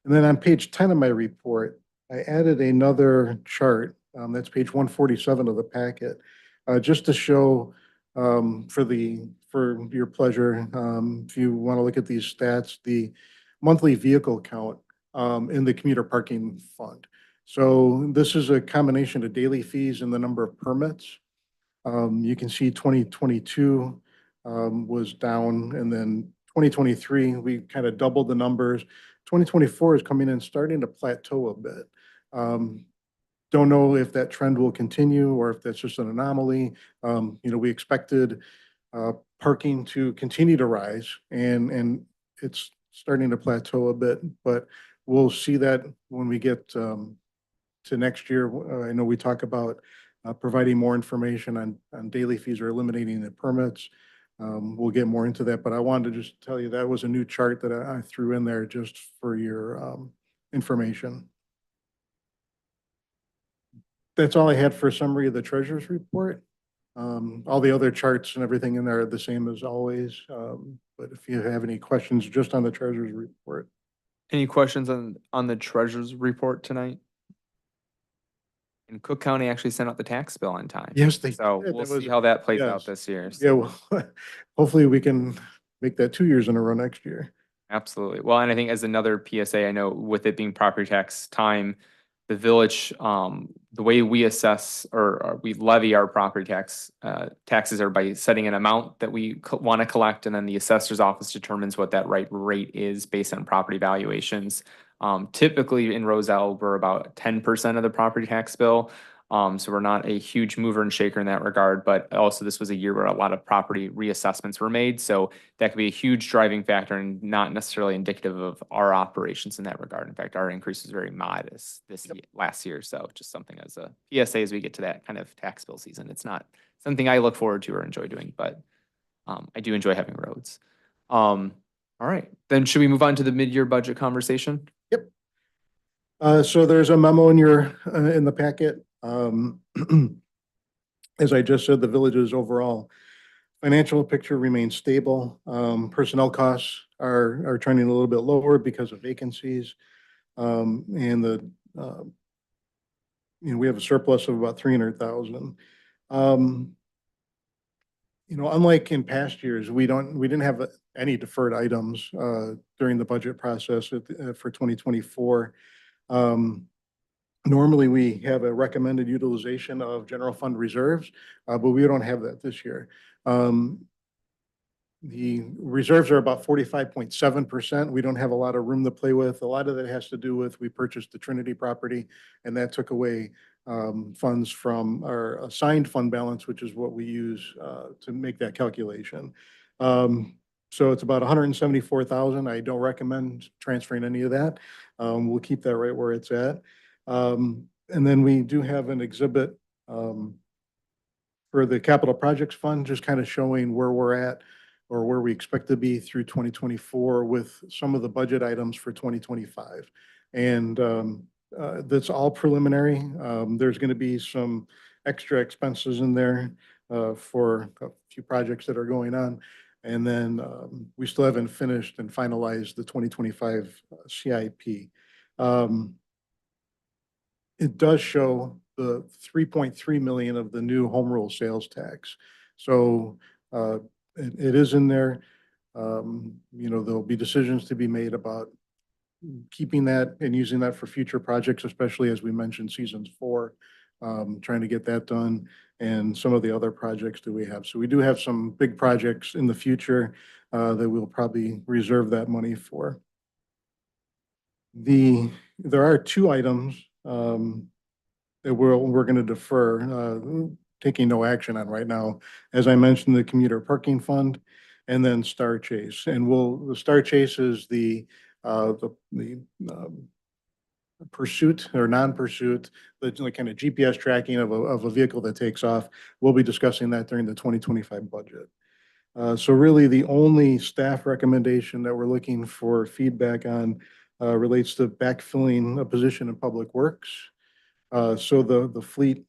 [SPEAKER 6] And then on page 10 of my report, I added another chart. That's page 147 of the packet, just to show for your pleasure, if you want to look at these stats, the monthly vehicle count in the commuter parking fund. So this is a combination of daily fees and the number of permits. You can see 2022 was down, and then 2023, we kind of doubled the numbers. 2024 is coming in, starting to plateau a bit. Don't know if that trend will continue or if that's just an anomaly. We expected parking to continue to rise, and it's starting to plateau a bit, but we'll see that when we get to next year. I know we talk about providing more information on daily fees or eliminating the permits. We'll get more into that, but I wanted to just tell you that was a new chart that I threw in there just for your information. That's all I had for a summary of the treasurer's report. All the other charts and everything in there are the same as always. But if you have any questions just on the treasurer's report.
[SPEAKER 5] Any questions on the treasurer's report tonight? And Cook County actually sent out the tax bill on time.
[SPEAKER 6] Yes, they
[SPEAKER 5] So
[SPEAKER 6] did.
[SPEAKER 5] we'll
[SPEAKER 6] That was-
[SPEAKER 5] see how that plays
[SPEAKER 6] yes.
[SPEAKER 5] out this year.
[SPEAKER 6] Yeah, well, hopefully we can make that 2 years in a row next year.
[SPEAKER 5] Absolutely. Well, and I think as another PSA, I know with it being property tax time, the village, the way we assess or we levy our property taxes are by setting an amount that we want to collect, and then the assessor's office determines what that right rate is based on property valuations. Typically in Roselle, we're about 10% of the property tax bill. So we're not a huge mover and shaker in that regard, but also this was a year where a lot of property reassessments were made. So that could be a huge driving factor and not necessarily indicative of our operations in that regard. In fact, our increase was very modest last year. So just something as a PSA as we get to that kind of tax bill season. It's not something I look forward to or enjoy doing, but I do enjoy having roads. All right, then should we move on to the mid-year budget conversation?
[SPEAKER 12] So there's a memo in in the packet. As I just said, the village's overall financial picture remains stable. Personnel costs are trending a little bit lower because of vacancies. And we have a surplus of about 300,000. Unlike in past years, we didn't have any deferred items during the budget process for 2024. Normally, we have a recommended utilization of general fund reserves, but we don't have that this year. The reserves are about 45.7%. We don't have a lot of room to play with. A lot of that has to do with we purchased the Trinity property, and that took away funds from our assigned fund balance, which is what we use to make that calculation. So it's about 174,000. I don't recommend transferring any of that. We'll keep that right where it's at. And then we do have an exhibit for the capital projects fund, just kind of showing where we're at or where we expect to be through 2024 with some of the budget items for 2025. And that's all preliminary. There's going to be some extra expenses in there for a few projects that are going on. And then we still haven't finished and finalized the 2025 CIP. It does show the 3.3 million of the new home rule sales tax. So it is in there. There'll be decisions to be made about keeping that and using that for future projects, especially as we mentioned seasons 4, trying to get that done, and some of the other projects that we have. So we do have some big projects in the future that we'll probably reserve that money for. There are 2 items that we're going to defer, taking no action on right now. As I mentioned, the commuter parking fund, and then Star Chase. And the Star Chase is the pursuit or non-pursuit, the kind of GPS tracking of a vehicle that takes off. We'll be discussing that during the 2025 budget. So really the only staff recommendation that we're looking for feedback on relates to backfilling a position in Public Works. So the fleet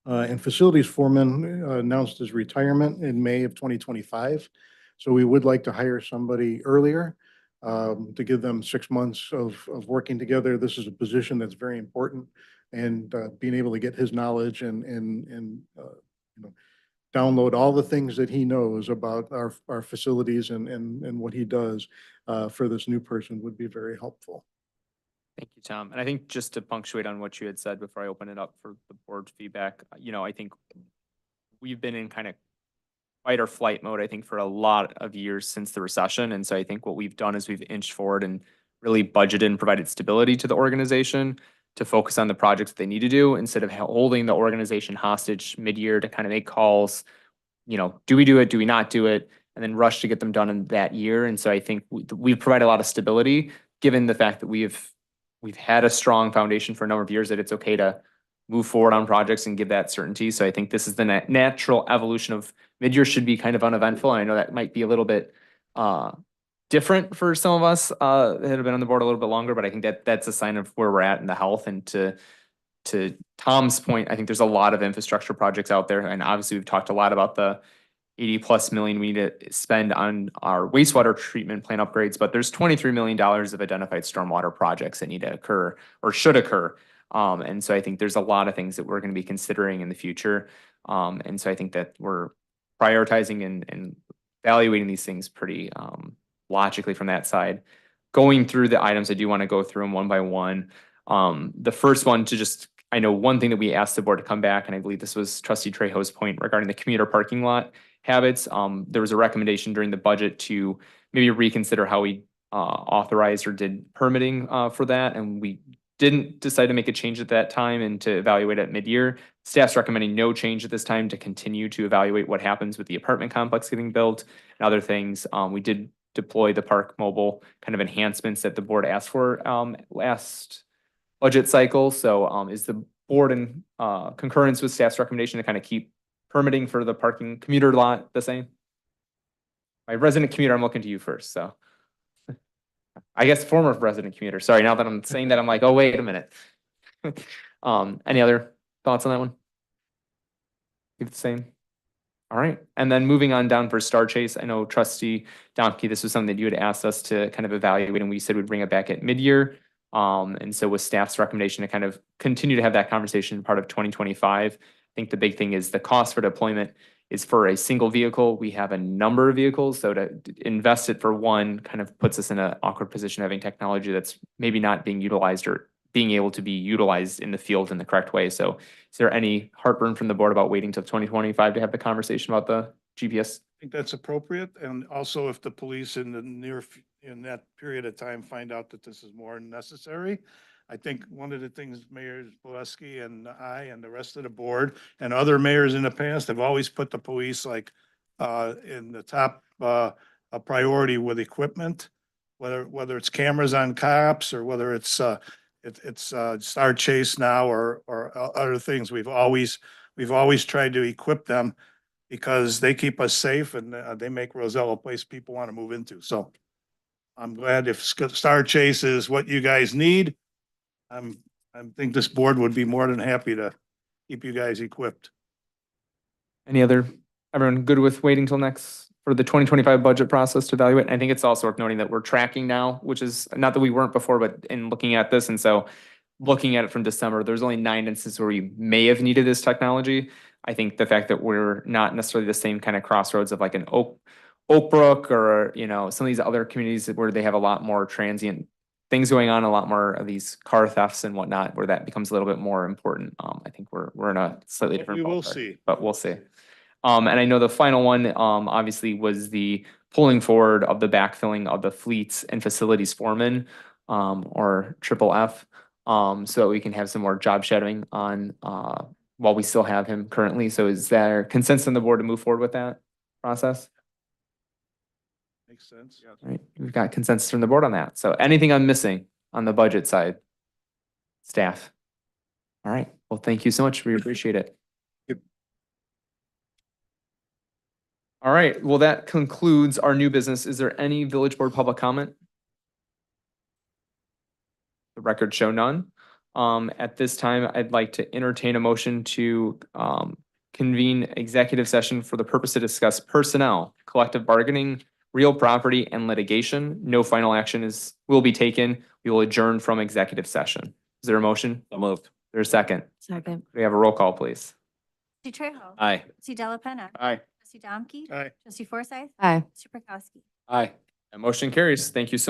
[SPEAKER 12] and facilities foreman announced his retirement in May of 2025. So we would like to hire somebody earlier to give them 6 months of working together. This is a position that's very important, and being able to get his knowledge and download all the things that he knows about our facilities and what he does for this new person would be very helpful.
[SPEAKER 5] Thank you, Tom. And I think just to punctuate on what you had said before I open it up for the board feedback, I think we've been in kind of fight or flight mode, I think, for a lot of years since the recession. And so I think what we've done is we've inched forward and really budgeted and provided stability to the organization to focus on the projects that they need to do instead of holding the organization hostage mid-year to kind of make calls, do we do it, do we not do it, and then rush to get them done in that year. And so I think we've provided a lot of stability given the fact that we've had a strong foundation for a number of years, that it's okay to move forward on projects and give that certainty. So I think this is the natural evolution of mid-year should be kind of uneventful. And I know that might be a little bit different for some of us that have been on the board a little bit longer, but I think that's a sign of where we're at in the health. And to Tom's point, I think there's a lot of infrastructure projects out there. And obviously we've talked a lot about the 80+ million we need to spend on our wastewater treatment plant upgrades, but there's $23 million of identified stormwater projects that need to occur or should occur. And so I think there's a lot of things that we're going to be considering in the future. And so I think that we're prioritizing and evaluating these things pretty logically from that side. Going through the items, I do want to go through them one by one. The first one to just, I know one thing that we asked the board to come back, and I believe this was trustee Trejo's point regarding the commuter parking lot habits. There was a recommendation during the budget to maybe reconsider how we authorized or did permitting for that, and we didn't decide to make a change at that time and to evaluate at mid-year. Staff's recommending no change at this time to continue to evaluate what happens with the apartment complex getting built and other things. We did deploy the Park Mobile kind of enhancements that the board asked for last budget cycle. So is the board in concurrence with staff's recommendation to kind of keep permitting for the parking commuter lot the same? My resident commuter, I'm looking to you first, so. I guess former resident commuter. Sorry, now that I'm saying that, I'm like, oh, wait a minute. Any other thoughts on that one? Keep it the same. All right, and then moving on down for Star Chase, I know trustee Domke, this was something that you had asked us to kind of evaluate, and we said we'd bring it back at mid-year. And so with staff's recommendation to kind of continue to have that conversation part of 2025, I think the big thing is the cost for deployment is for a single vehicle. We have a number of vehicles, so to invest it for one kind of puts us in an awkward position having technology that's maybe not being utilized or being able to be utilized in the field in the correct way. So is there any heartburn from the board about waiting till 2025 to have the conversation about the GPS?
[SPEAKER 13] I think that's appropriate. And also if the police in in that period of time find out that this is more necessary. I think one of the things Mayor Pileski and I and the rest of the board and other mayors in the past have always put the police like in the top priority with equipment, whether it's cameras on cops or whether it's Star Chase now or other things. We've always tried to equip them because they keep us safe and they make Roselle a place people want to move into. So I'm glad if Star Chase is what you guys need. I think this board would be more than happy to keep you guys equipped.
[SPEAKER 5] Everyone good with waiting till next for the 2025 budget process to evaluate? I think it's also worth noting that we're tracking now, which is not that we weren't before, but in looking at this. And so looking at it from December, there's only 9 instances where we may have needed this technology. I think the fact that we're not necessarily the same kind of crossroads of like an Oak Brook or, some of these other communities where they have a lot more transient things going on, a lot more of these car thefts and whatnot, where that becomes a little bit more important. I think we're in a slightly different.
[SPEAKER 13] We will
[SPEAKER 5] ballpark,
[SPEAKER 13] see.
[SPEAKER 5] but we'll see. And I know the final one, obviously was the pulling forward of the backfilling of the fleets and facilities foreman, or triple F, so that we can have some more job shadowing on, while we still have him currently. So is there consensus on the board to move forward with that process?
[SPEAKER 13] Makes sense. Yeah.
[SPEAKER 5] All right, we've got consensus from the board on that. So anything I'm missing on the budget side? Staff? All right, well, thank you so much. We appreciate it. All right, well, that concludes our new business. Is there any village board public comment? The record show none. At this time, I'd like to entertain a motion to convene executive session for the purpose to discuss personnel, collective bargaining, real property, and litigation. No final action will be taken. We will adjourn from executive session. Is there a motion?
[SPEAKER 14] So moved.
[SPEAKER 5] There's a second.
[SPEAKER 2] Second.
[SPEAKER 5] We have a roll call, please.
[SPEAKER 4] Trustee Trejo.
[SPEAKER 14] Aye.
[SPEAKER 4] Trustee Della Penna.
[SPEAKER 9] Aye.
[SPEAKER 4] Trustee Domke.
[SPEAKER 13] Aye.
[SPEAKER 4] Trustee Forsythe.
[SPEAKER 2] Aye.
[SPEAKER 4] Mr. Prokowski.
[SPEAKER 11] Aye.
[SPEAKER 5] That motion carries. Thank you so much.